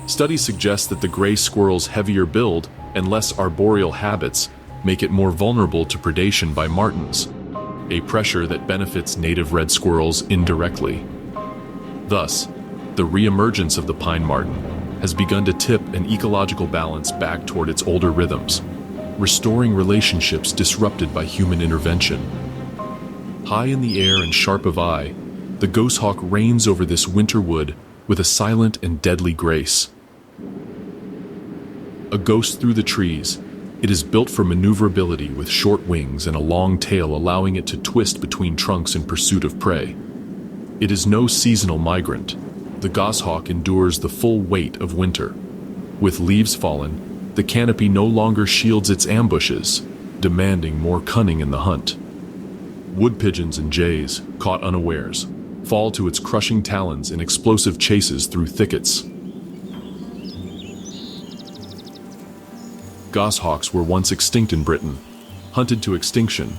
[SPEAKER 1] Studies suggest that the gray squirrel's heavier build and less arboreal habits make it more vulnerable to predation by martens, a pressure that benefits native red squirrels indirectly. Thus, the re-emergence of the pine marten has begun to tip an ecological balance back toward its older rhythms, restoring relationships disrupted by human intervention. High in the air and sharp of eye, the goshawk reigns over this winter wood with a silent and deadly grace. A ghost through the trees, it is built for maneuverability with short wings and a long tail allowing it to twist between trunks in pursuit of prey. It is no seasonal migrant. The goshawk endures the full weight of winter. With leaves fallen, the canopy no longer shields its ambushes, demanding more cunning in the hunt. Wood pigeons and jays, caught unawares, fall to its crushing talons in explosive chases through thickets. Goshawks were once extinct in Britain, hunted to extinction,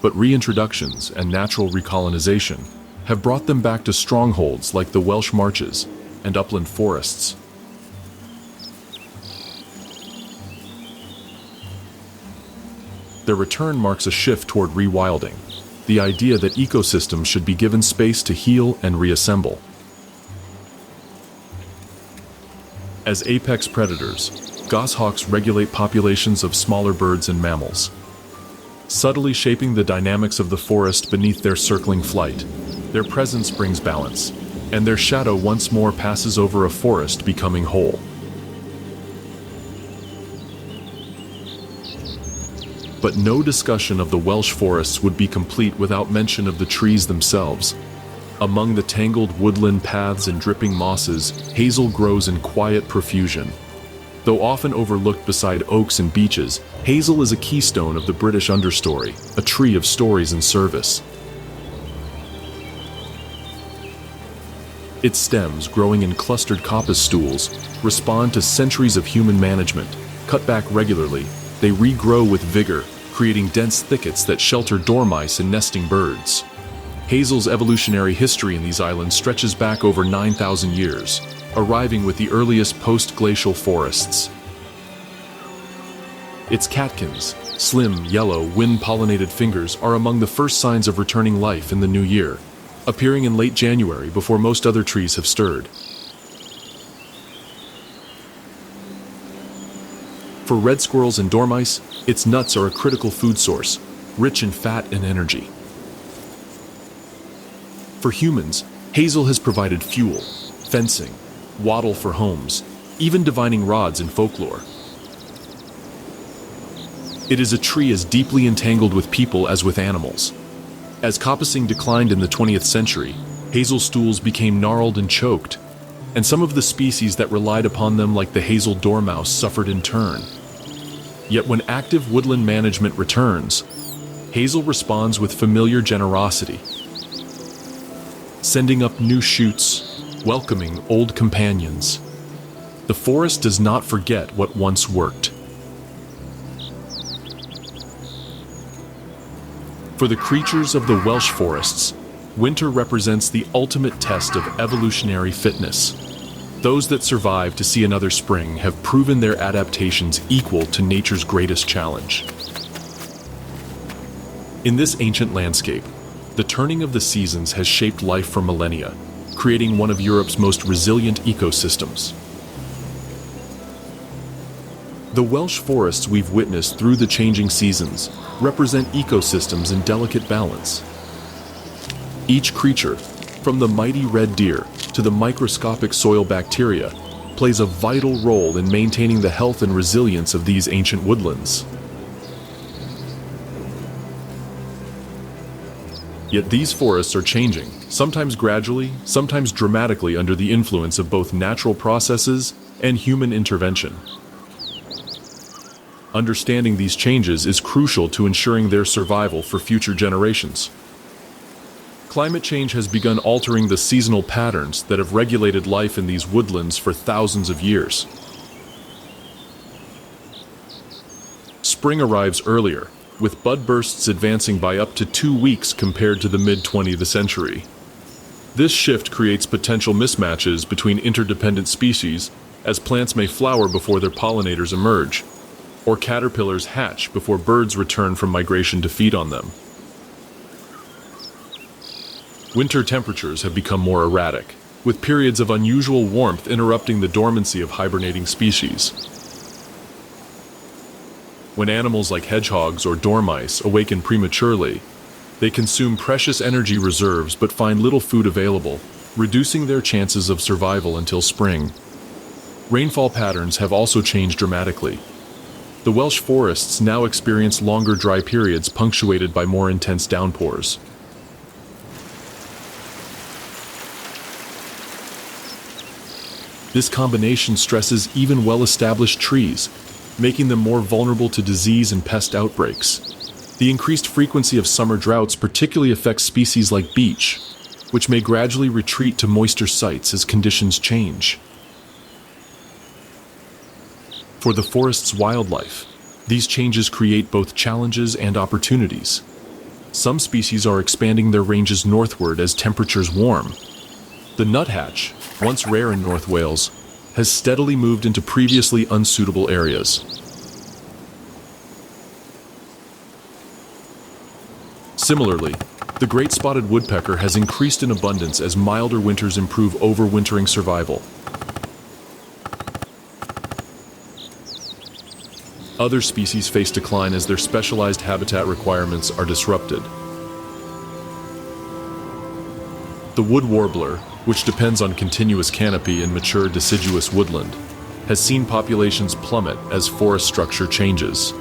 [SPEAKER 1] but reintroductions and natural recolonization have brought them back to strongholds like the Welsh marches and upland forests. Their return marks a shift toward rewilding, the idea that ecosystems should be given space to heal and reassemble. As apex predators, goshawks regulate populations of smaller birds and mammals, subtly shaping the dynamics of the forest beneath their circling flight. Their presence brings balance, and their shadow once more passes over a forest, becoming whole. But no discussion of the Welsh forests would be complete without mention of the trees themselves. Among the tangled woodland paths and dripping mosses, hazel grows in quiet profusion. Though often overlooked beside oaks and beeches, hazel is a keystone of the British understory, a tree of stories and service. Its stems, growing in clustered coppice stools, respond to centuries of human management. Cut back regularly, they regrow with vigor, creating dense thickets that shelter dormice and nesting birds. Hazel's evolutionary history in these islands stretches back over 9,000 years, arriving with the earliest post-glacial forests. Its catkins, slim, yellow, wind-pollinated fingers, are among the first signs of returning life in the new year, appearing in late January before most other trees have stirred. For red squirrels and dormice, its nuts are a critical food source, rich in fat and energy. For humans, hazel has provided fuel, fencing, wattle for homes, even divining rods in folklore. It is a tree as deeply entangled with people as with animals. As coppicing declined in the 20th century, hazel stools became gnarled and choked, and some of the species that relied upon them, like the hazel dormouse, suffered in turn. Yet when active woodland management returns, hazel responds with familiar generosity, sending up new shoots, welcoming old companions. The forest does not forget what once worked. For the creatures of the Welsh forests, winter represents the ultimate test of evolutionary fitness. Those that survive to see another spring have proven their adaptations equal to nature's greatest challenge. In this ancient landscape, the turning of the seasons has shaped life for millennia, creating one of Europe's most resilient ecosystems. The Welsh forests we've witnessed through the changing seasons represent ecosystems in delicate balance. Each creature, from the mighty red deer to the microscopic soil bacteria, plays a vital role in maintaining the health and resilience of these ancient woodlands. Yet these forests are changing, sometimes gradually, sometimes dramatically, under the influence of both natural processes and human intervention. Understanding these changes is crucial to ensuring their survival for future generations. Climate change has begun altering the seasonal patterns that have regulated life in these woodlands for thousands of years. Spring arrives earlier, with bud bursts advancing by up to 2 weeks compared to the mid-20th century. This shift creates potential mismatches between interdependent species, as plants may flower before their pollinators emerge, or caterpillars hatch before birds return from migration to feed on them. Winter temperatures have become more erratic, with periods of unusual warmth interrupting the dormancy of hibernating species. When animals like hedgehogs or dormice awaken prematurely, they consume precious energy reserves but find little food available, reducing their chances of survival until spring. Rainfall patterns have also changed dramatically. The Welsh forests now experience longer dry periods punctuated by more intense downpours. This combination stresses even well-established trees, making them more vulnerable to disease and pest outbreaks. The increased frequency of summer droughts particularly affects species like beech, which may gradually retreat to moister sites as conditions change. For the forest's wildlife, these changes create both challenges and opportunities. Some species are expanding their ranges northward as temperatures warm. The nuthatch, once rare in North Wales, has steadily moved into previously unsuitable areas. Similarly, the great spotted woodpecker has increased in abundance as milder winters improve overwintering survival. Other species face decline as their specialized habitat requirements are disrupted. The wood warbler, which depends on continuous canopy and mature deciduous woodland, has seen populations plummet as forest structure changes.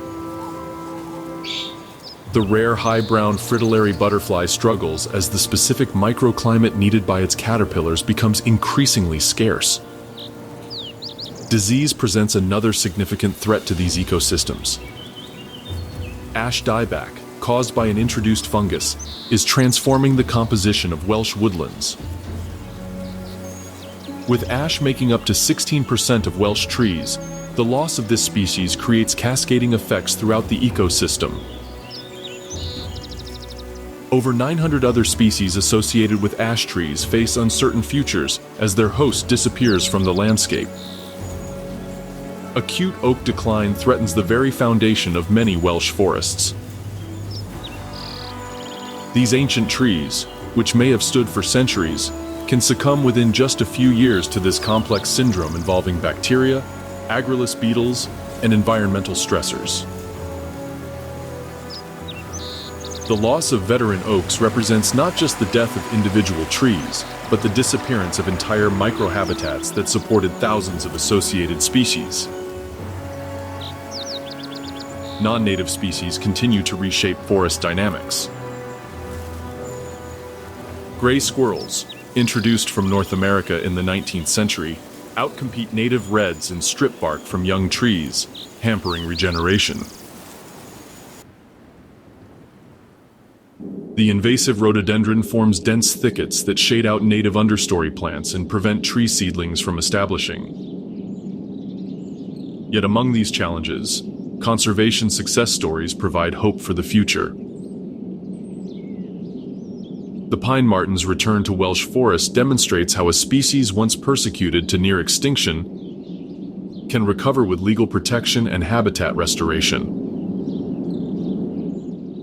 [SPEAKER 1] The rare high-brown fritillary butterfly struggles as the specific microclimate needed by its caterpillars becomes increasingly scarce. Disease presents another significant threat to these ecosystems. Ash dieback, caused by an introduced fungus, is transforming the composition of Welsh woodlands. With ash making up to 16% of Welsh trees, the loss of this species creates cascading effects throughout the ecosystem. Over 900 other species associated with ash trees face uncertain futures as their host disappears from the landscape. Acute oak decline threatens the very foundation of many Welsh forests. These ancient trees, which may have stood for centuries, can succumb within just a few years to this complex syndrome involving bacteria, agreless beetles, and environmental stressors. The loss of veteran oaks represents not just the death of individual trees, but the disappearance of entire microhabitats that supported thousands of associated species. Non-native species continue to reshape forest dynamics. Gray squirrels, introduced from North America in the 19th century, outcompete native reds and strip bark from young trees, hampering regeneration. The invasive rhododendron forms dense thickets that shade out native understory plants and prevent tree seedlings from establishing. Yet among these challenges, conservation success stories provide hope for the future. The pine marten's return to Welsh forests demonstrates how a species once persecuted to near extinction can recover with legal protection and habitat restoration.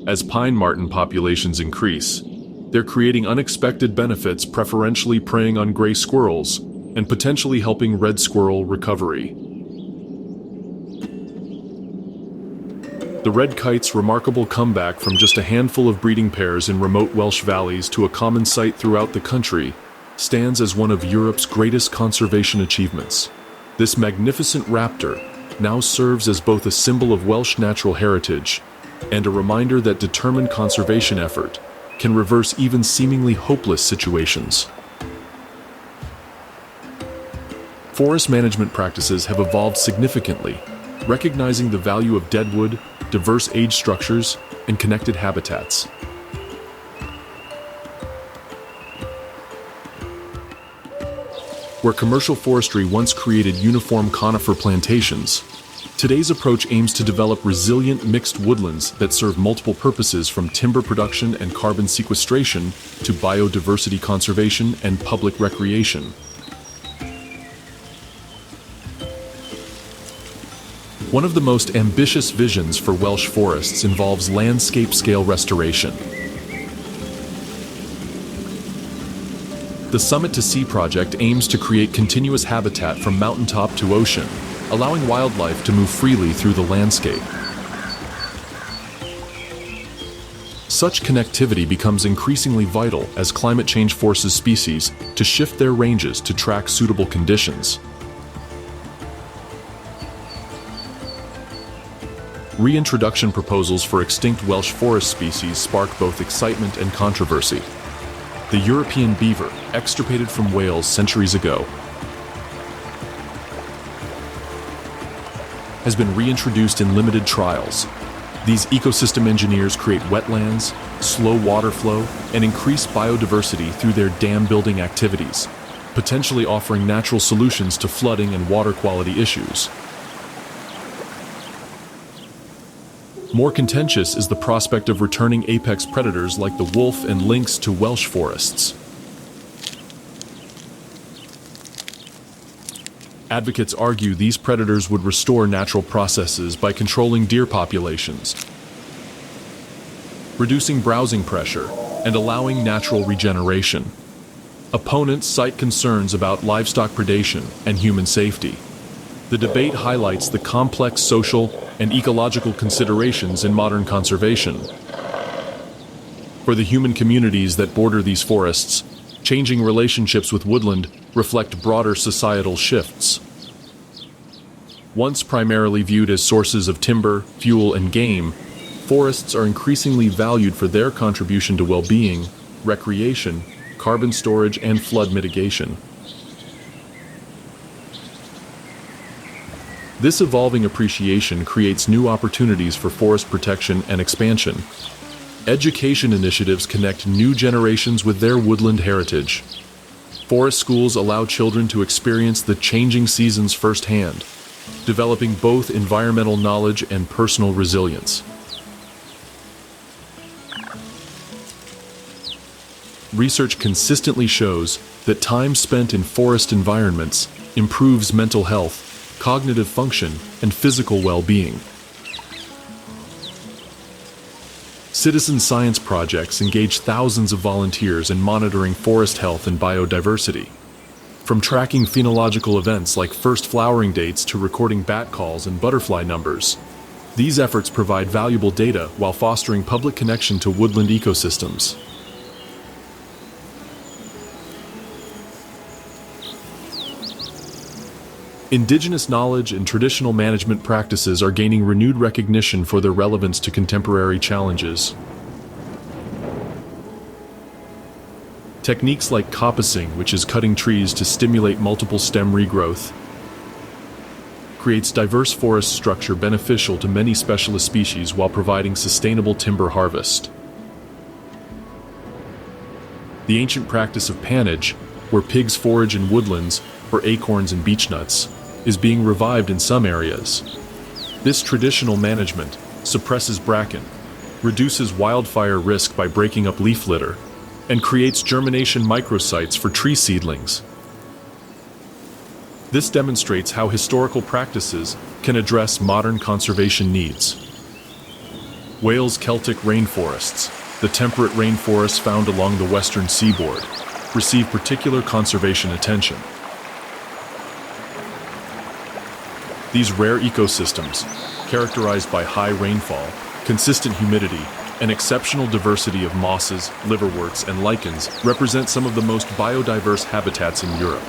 [SPEAKER 1] As pine marten populations increase, they're creating unexpected benefits, preferentially preying on gray squirrels and potentially helping red squirrel recovery. The red kite's remarkable comeback from just a handful of breeding pairs in remote Welsh valleys to a common sight throughout the country stands as one of Europe's greatest conservation achievements. This magnificent raptor now serves as both a symbol of Welsh natural heritage and a reminder that determined conservation effort can reverse even seemingly hopeless situations. Forest management practices have evolved significantly, recognizing the value of deadwood, diverse age structures, and connected habitats. Where commercial forestry once created uniform conifer plantations, today's approach aims to develop resilient mixed woodlands that serve multiple purposes, from timber production and carbon sequestration to biodiversity conservation and public recreation. One of the most ambitious visions for Welsh forests involves landscape-scale restoration. The Summit to Sea project aims to create continuous habitat from mountaintop to ocean, allowing wildlife to move freely through the landscape. Such connectivity becomes increasingly vital as climate change forces species to shift their ranges to track suitable conditions. Reintroduction proposals for extinct Welsh forest species spark both excitement and controversy. The European beaver, extirpated from Wales centuries ago, has been reintroduced in limited trials. These ecosystem engineers create wetlands, slow water flow, and increase biodiversity through their dam-building activities, potentially offering natural solutions to flooding and water quality issues. More contentious is the prospect of returning apex predators like the wolf and lynx to Welsh forests. Advocates argue these predators would restore natural processes by controlling deer populations, reducing browsing pressure, and allowing natural regeneration. Opponents cite concerns about livestock predation and human safety. The debate highlights the complex social and ecological considerations in modern conservation. For the human communities that border these forests, changing relationships with woodland reflect broader societal shifts. Once primarily viewed as sources of timber, fuel, and game, forests are increasingly valued for their contribution to well-being, recreation, carbon storage, and flood mitigation. This evolving appreciation creates new opportunities for forest protection and expansion. Education initiatives connect new generations with their woodland heritage. Forest schools allow children to experience the changing seasons firsthand, developing both environmental knowledge and personal resilience. Research consistently shows that time spent in forest environments improves mental health, cognitive function, and physical well-being. Citizen science projects engage thousands of volunteers in monitoring forest health and biodiversity. From tracking phenological events like first flowering dates to recording bat calls and butterfly numbers, these efforts provide valuable data while fostering public connection to woodland ecosystems. Indigenous knowledge and traditional management practices are gaining renewed recognition for their relevance to contemporary challenges. Techniques like coppicing, which is cutting trees to stimulate multiple stem regrowth, creates diverse forest structure beneficial to many specialist species while providing sustainable timber harvest. The ancient practice of pannage, where pigs forage in woodlands for acorns and beechnuts, is being revived in some areas. This traditional management suppresses bracken, reduces wildfire risk by breaking up leaf litter, and creates germination microsites for tree seedlings. This demonstrates how historical practices can address modern conservation needs. Wales Celtic rainforests, the temperate rainforests found along the western seaboard, receive particular conservation attention. These rare ecosystems, characterized by high rainfall, consistent humidity, and exceptional diversity of mosses, liverworts, and lichens, represent some of the most biodiverse habitats in Europe.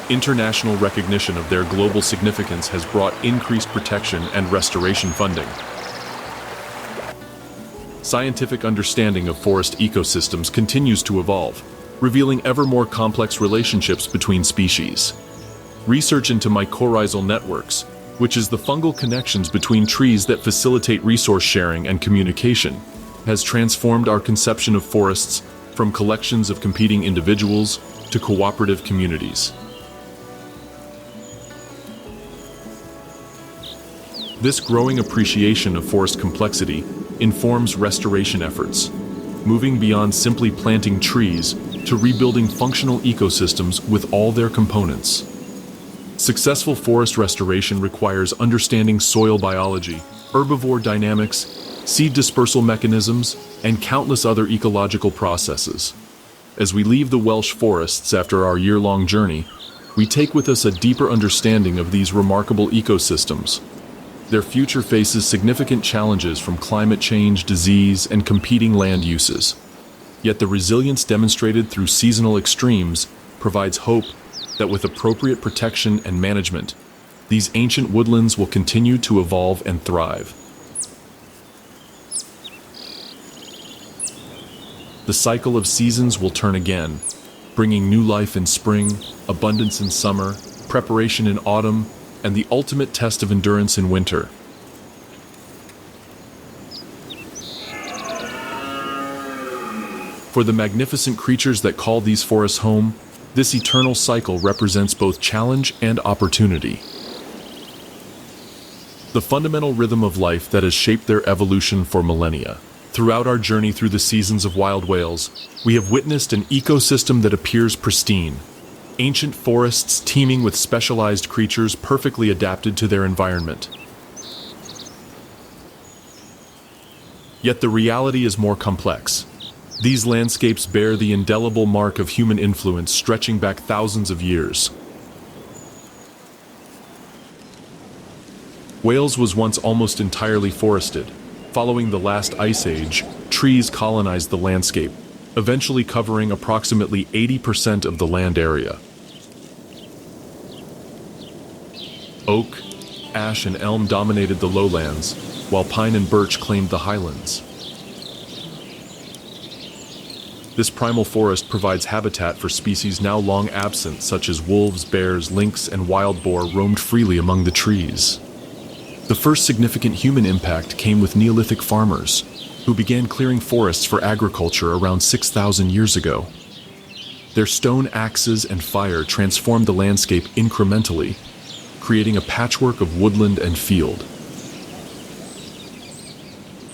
[SPEAKER 1] International recognition of their global significance has brought increased protection and restoration funding. Scientific understanding of forest ecosystems continues to evolve, revealing ever more complex relationships between species. Research into mycorrhizal networks, which is the fungal connections between trees that facilitate resource sharing and communication, has transformed our conception of forests from collections of competing individuals to cooperative communities. This growing appreciation of forest complexity informs restoration efforts, moving beyond simply planting trees to rebuilding functional ecosystems with all their components. Successful forest restoration requires understanding soil biology, herbivore dynamics, seed dispersal mechanisms, and countless other ecological processes. As we leave the Welsh forests after our year-long journey, we take with us a deeper understanding of these remarkable ecosystems. Their future faces significant challenges from climate change, disease, and competing land uses. Yet the resilience demonstrated through seasonal extremes provides hope that with appropriate protection and management, these ancient woodlands will continue to evolve and thrive. The cycle of seasons will turn again, bringing new life in spring, abundance in summer, preparation in autumn, and the ultimate test of endurance in winter. For the magnificent creatures that call these forests home, this eternal cycle represents both challenge and opportunity. the fundamental rhythm of life that has shaped their evolution for millennia. Throughout our journey through the seasons of wild whales, we have witnessed an ecosystem that appears pristine. Ancient forests teeming with specialized creatures perfectly adapted to their environment. Yet the reality is more complex. These landscapes bear the indelible mark of human influence stretching back thousands of years. Wales was once almost entirely forested. Following the last ice age, trees colonized the landscape, eventually covering approximately 80% of the land area. Oak, ash, and elm dominated the lowlands, while pine and birch claimed the highlands. This primal forest provides habitat for species now long absent, such as wolves, bears, lynx, and wild boar roamed freely among the trees. The first significant human impact came with Neolithic farmers, who began clearing forests for agriculture around 6,000 years ago. Their stone axes and fire transformed the landscape incrementally, creating a patchwork of woodland and field.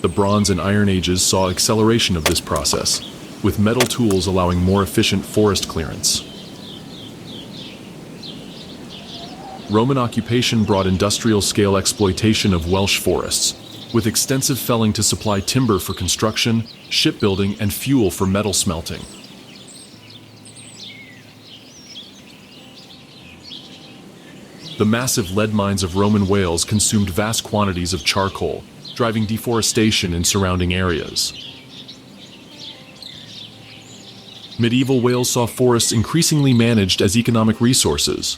[SPEAKER 1] The Bronze and Iron Ages saw acceleration of this process, with metal tools allowing more efficient forest clearance. Roman occupation brought industrial-scale exploitation of Welsh forests, with extensive felling to supply timber for construction, shipbuilding, and fuel for metal smelting. The massive lead mines of Roman Wales consumed vast quantities of charcoal, driving deforestation in surrounding areas. Medieval Wales saw forests increasingly managed as economic resources.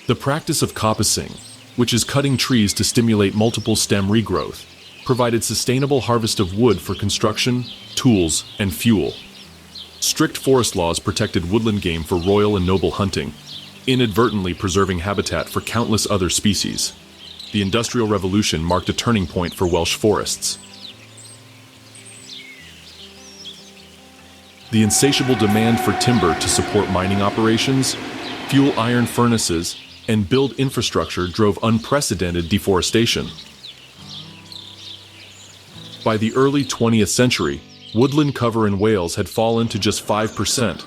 [SPEAKER 1] The practice of coppicing, which is cutting trees to stimulate multiple stem regrowth, provided sustainable harvest of wood for construction, tools, and fuel. Strict forest laws protected woodland game for royal and noble hunting, inadvertently preserving habitat for countless other species. The Industrial Revolution marked a turning point for Welsh forests. The insatiable demand for timber to support mining operations, fuel iron furnaces, and build infrastructure drove unprecedented deforestation. By the early 20th century, woodland cover in Wales had fallen to just 5%,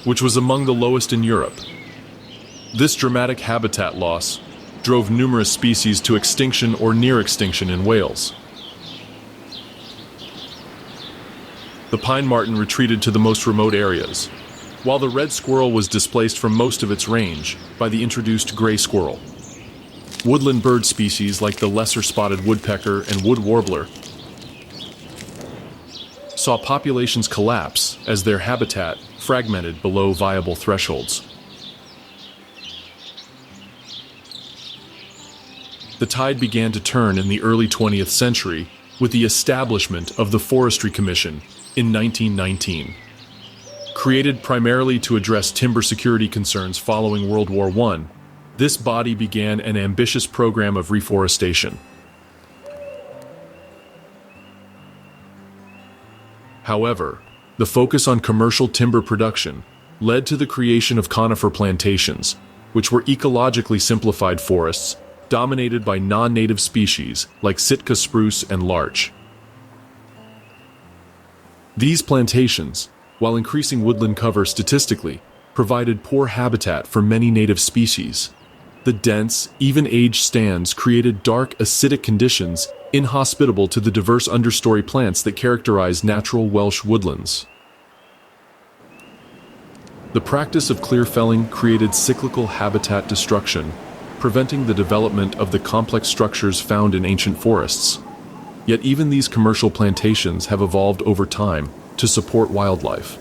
[SPEAKER 1] which was among the lowest in Europe. This dramatic habitat loss drove numerous species to extinction or near extinction in Wales. The pine marten retreated to the most remote areas, while the red squirrel was displaced from most of its range by the introduced gray squirrel. Woodland bird species like the lesser spotted woodpecker and wood warbler saw populations collapse as their habitat fragmented below viable thresholds. The tide began to turn in the early 20th century with the establishment of the Forestry Commission in 1919. Created primarily to address timber security concerns following World War I, this body began an ambitious program of reforestation. However, the focus on commercial timber production led to the creation of conifer plantations, which were ecologically simplified forests dominated by non-native species like Sitka spruce and larch. These plantations, while increasing woodland cover statistically, provided poor habitat for many native species. The dense, even-aged stands created dark, acidic conditions inhospitable to the diverse understory plants that characterize natural Welsh woodlands. The practice of clear felling created cyclical habitat destruction, preventing the development of the complex structures found in ancient forests. Yet even these commercial plantations have evolved over time to support wildlife.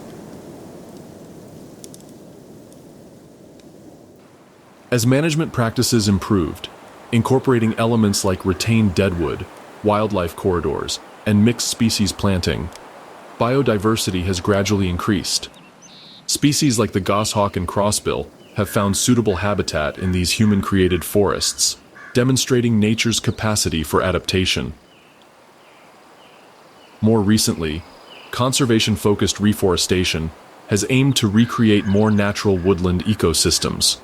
[SPEAKER 1] As management practices improved, incorporating elements like retained deadwood, wildlife corridors, and mixed species planting, biodiversity has gradually increased. Species like the goshawk and crossbill have found suitable habitat in these human-created forests, demonstrating nature's capacity for adaptation. More recently, conservation-focused reforestation has aimed to recreate more natural woodland ecosystems.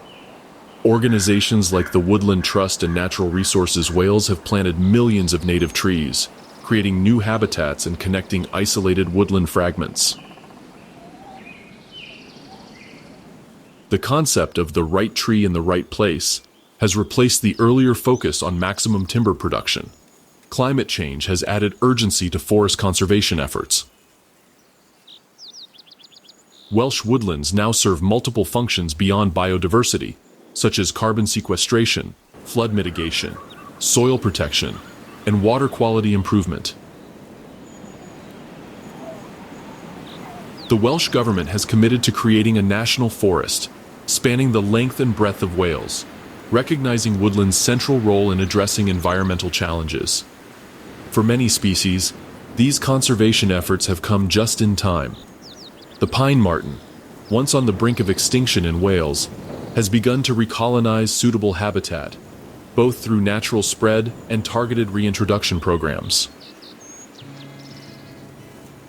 [SPEAKER 1] Organizations like the Woodland Trust and Natural Resources Wales have planted millions of native trees, creating new habitats and connecting isolated woodland fragments. The concept of the right tree in the right place has replaced the earlier focus on maximum timber production. Climate change has added urgency to forest conservation efforts. Welsh woodlands now serve multiple functions beyond biodiversity, such as carbon sequestration, flood mitigation, soil protection, and water quality improvement. The Welsh Government has committed to creating a national forest, spanning the length and breadth of Wales, recognizing woodland's central role in addressing environmental challenges. For many species, these conservation efforts have come just in time. The pine marten, once on the brink of extinction in Wales, has begun to recolonize suitable habitat, both through natural spread and targeted reintroduction programs.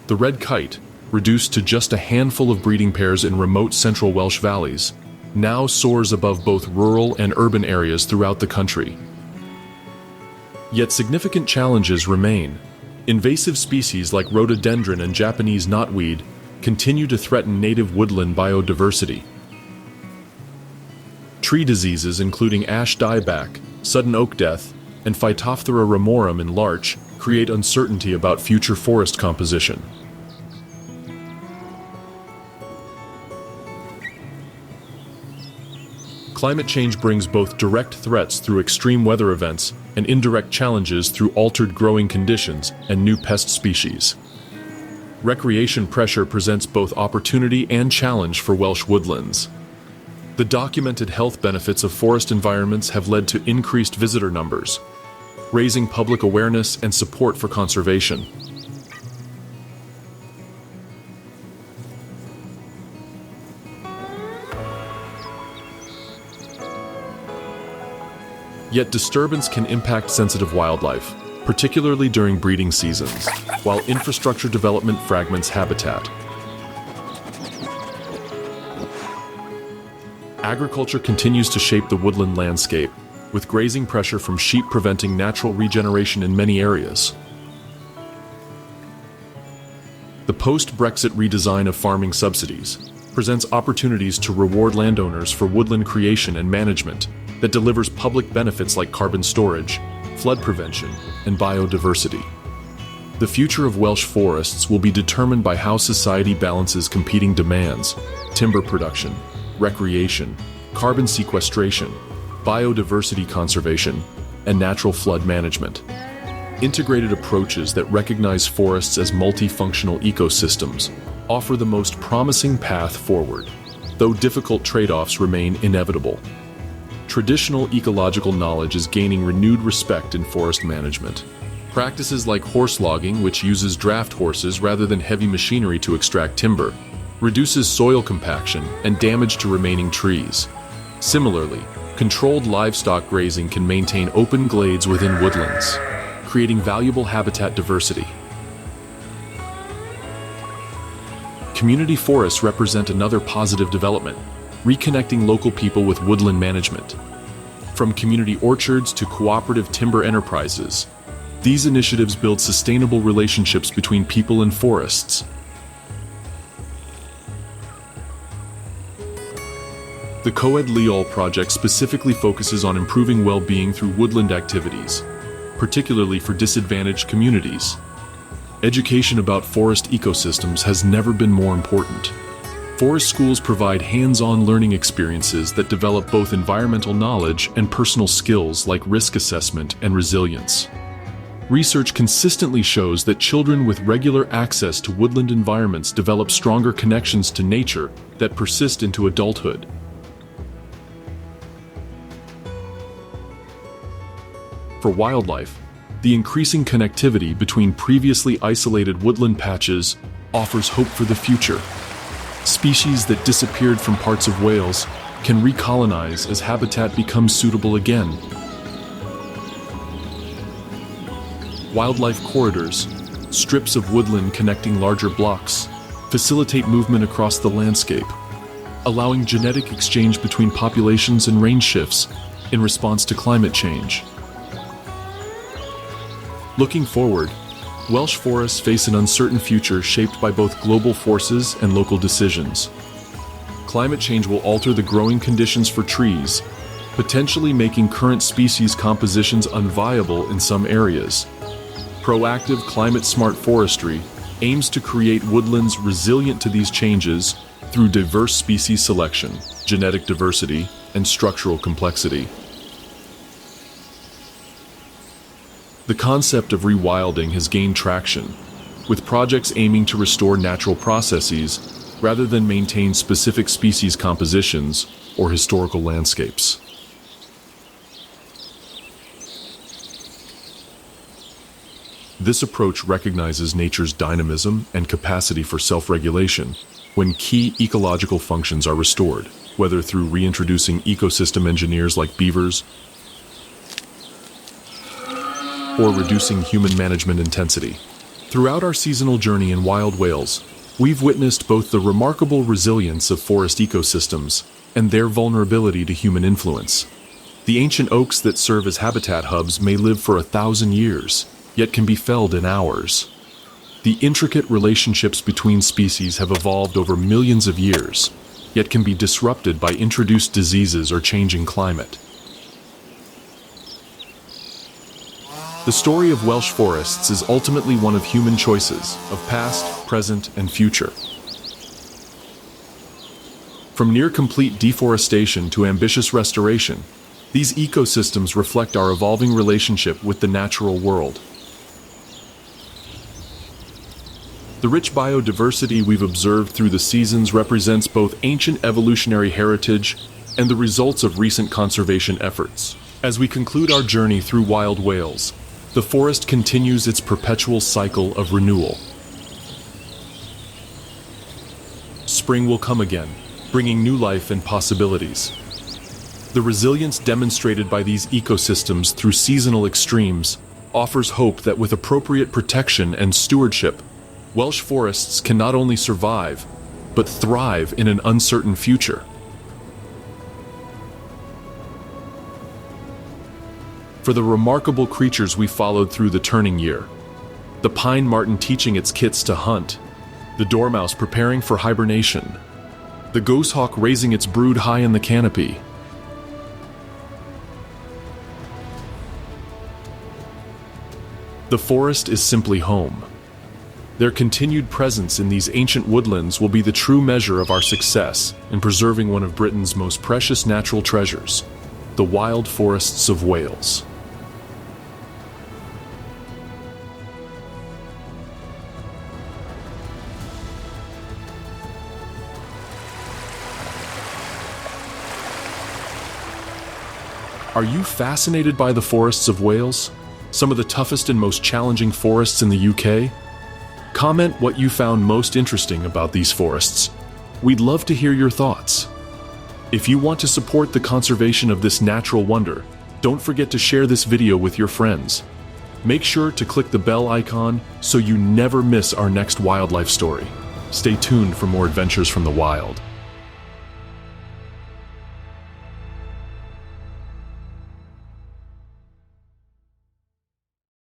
[SPEAKER 1] The red kite, reduced to just a handful of breeding pairs in remote central Welsh valleys, now soars above both rural and urban areas throughout the country. Yet significant challenges remain. Invasive species like rhododendron and Japanese knotweed continue to threaten native woodland biodiversity. Tree diseases including ash dieback, sudden oak death, and Phytophthora ramorum in larch create uncertainty about future forest composition. Climate change brings both direct threats through extreme weather events and indirect challenges through altered growing conditions and new pest species. Recreation pressure presents both opportunity and challenge for Welsh woodlands. The documented health benefits of forest environments have led to increased visitor numbers, raising public awareness and support for conservation. Yet disturbance can impact sensitive wildlife, particularly during breeding seasons, while infrastructure development fragments habitat. Agriculture continues to shape the woodland landscape, with grazing pressure from sheep preventing natural regeneration in many areas. The post-Brexit redesign of farming subsidies presents opportunities to reward landowners for woodland creation and management that delivers public benefits like carbon storage, flood prevention, and biodiversity. The future of Welsh forests will be determined by how society balances competing demands: timber production, recreation, carbon sequestration, biodiversity conservation, and natural flood management. Integrated approaches that recognize forests as multifunctional ecosystems offer the most promising path forward, though difficult trade-offs remain inevitable. Traditional ecological knowledge is gaining renewed respect in forest management. Practices like horse logging, which uses draft horses rather than heavy machinery to extract timber, reduces soil compaction and damage to remaining trees. Similarly, controlled livestock grazing can maintain open glades within woodlands, creating valuable habitat diversity. Community forests represent another positive development, reconnecting local people with woodland management. From community orchards to cooperative timber enterprises, these initiatives build sustainable relationships between people and forests. The Coed Leol project specifically focuses on improving well-being through woodland activities, particularly for disadvantaged communities. Education about forest ecosystems has never been more important. Forest schools provide hands-on learning experiences that develop both environmental knowledge and personal skills like risk assessment and resilience. Research consistently shows that children with regular access to woodland environments develop stronger connections to nature that persist into adulthood. For wildlife, the increasing connectivity between previously isolated woodland patches offers hope for the future. Species that disappeared from parts of Wales can recolonize as habitat becomes suitable again. Wildlife corridors, strips of woodland connecting larger blocks, facilitate movement across the landscape. allowing genetic exchange between populations and range shifts in response to climate change. Looking forward, Welsh forests face an uncertain future shaped by both global forces and local decisions. Climate change will alter the growing conditions for trees, potentially making current species compositions unviable in some areas. Proactive, climate-smart forestry aims to create woodlands resilient to these changes through diverse species selection, genetic diversity, and structural complexity. The concept of rewilding has gained traction, with projects aiming to restore natural processes rather than maintain specific species compositions or historical landscapes. This approach recognizes nature's dynamism and capacity for self-regulation when key ecological functions are restored, whether through reintroducing ecosystem engineers like beavers or reducing human management intensity. Throughout our seasonal journey in wild Wales, we've witnessed both the remarkable resilience of forest ecosystems and their vulnerability to human influence. The ancient oaks that serve as habitat hubs may live for 1,000 years, yet can be felled in hours. The intricate relationships between species have evolved over millions of years, yet can be disrupted by introduced diseases or changing climate. The story of Welsh forests is ultimately one of human choices, of past, present, and future. From near-complete deforestation to ambitious restoration, these ecosystems reflect our evolving relationship with the natural world. The rich biodiversity we've observed through the seasons represents both ancient evolutionary heritage and the results of recent conservation efforts. As we conclude our journey through wild Wales, the forest continues its perpetual cycle of renewal. Spring will come again, bringing new life and possibilities. The resilience demonstrated by these ecosystems through seasonal extremes offers hope that with appropriate protection and stewardship, Welsh forests can not only survive, but thrive in an uncertain future. For the remarkable creatures we followed through the turning year, the pine marten teaching its kits to hunt, the dormouse preparing for hibernation, the goshawk raising its brood high in the canopy, the forest is simply home. Their continued presence in these ancient woodlands will be the true measure of our success in preserving one of Britain's most precious natural treasures, the wild forests of Wales. Are you fascinated by the forests of Wales? Some of the toughest and most challenging forests in the UK? Comment what you found most interesting about these forests. We'd love to hear your thoughts. If you want to support the conservation of this natural wonder, don't forget to share this video with your friends. Make sure to click the bell icon so you never miss our next wildlife story. Stay tuned for more adventures from the wild.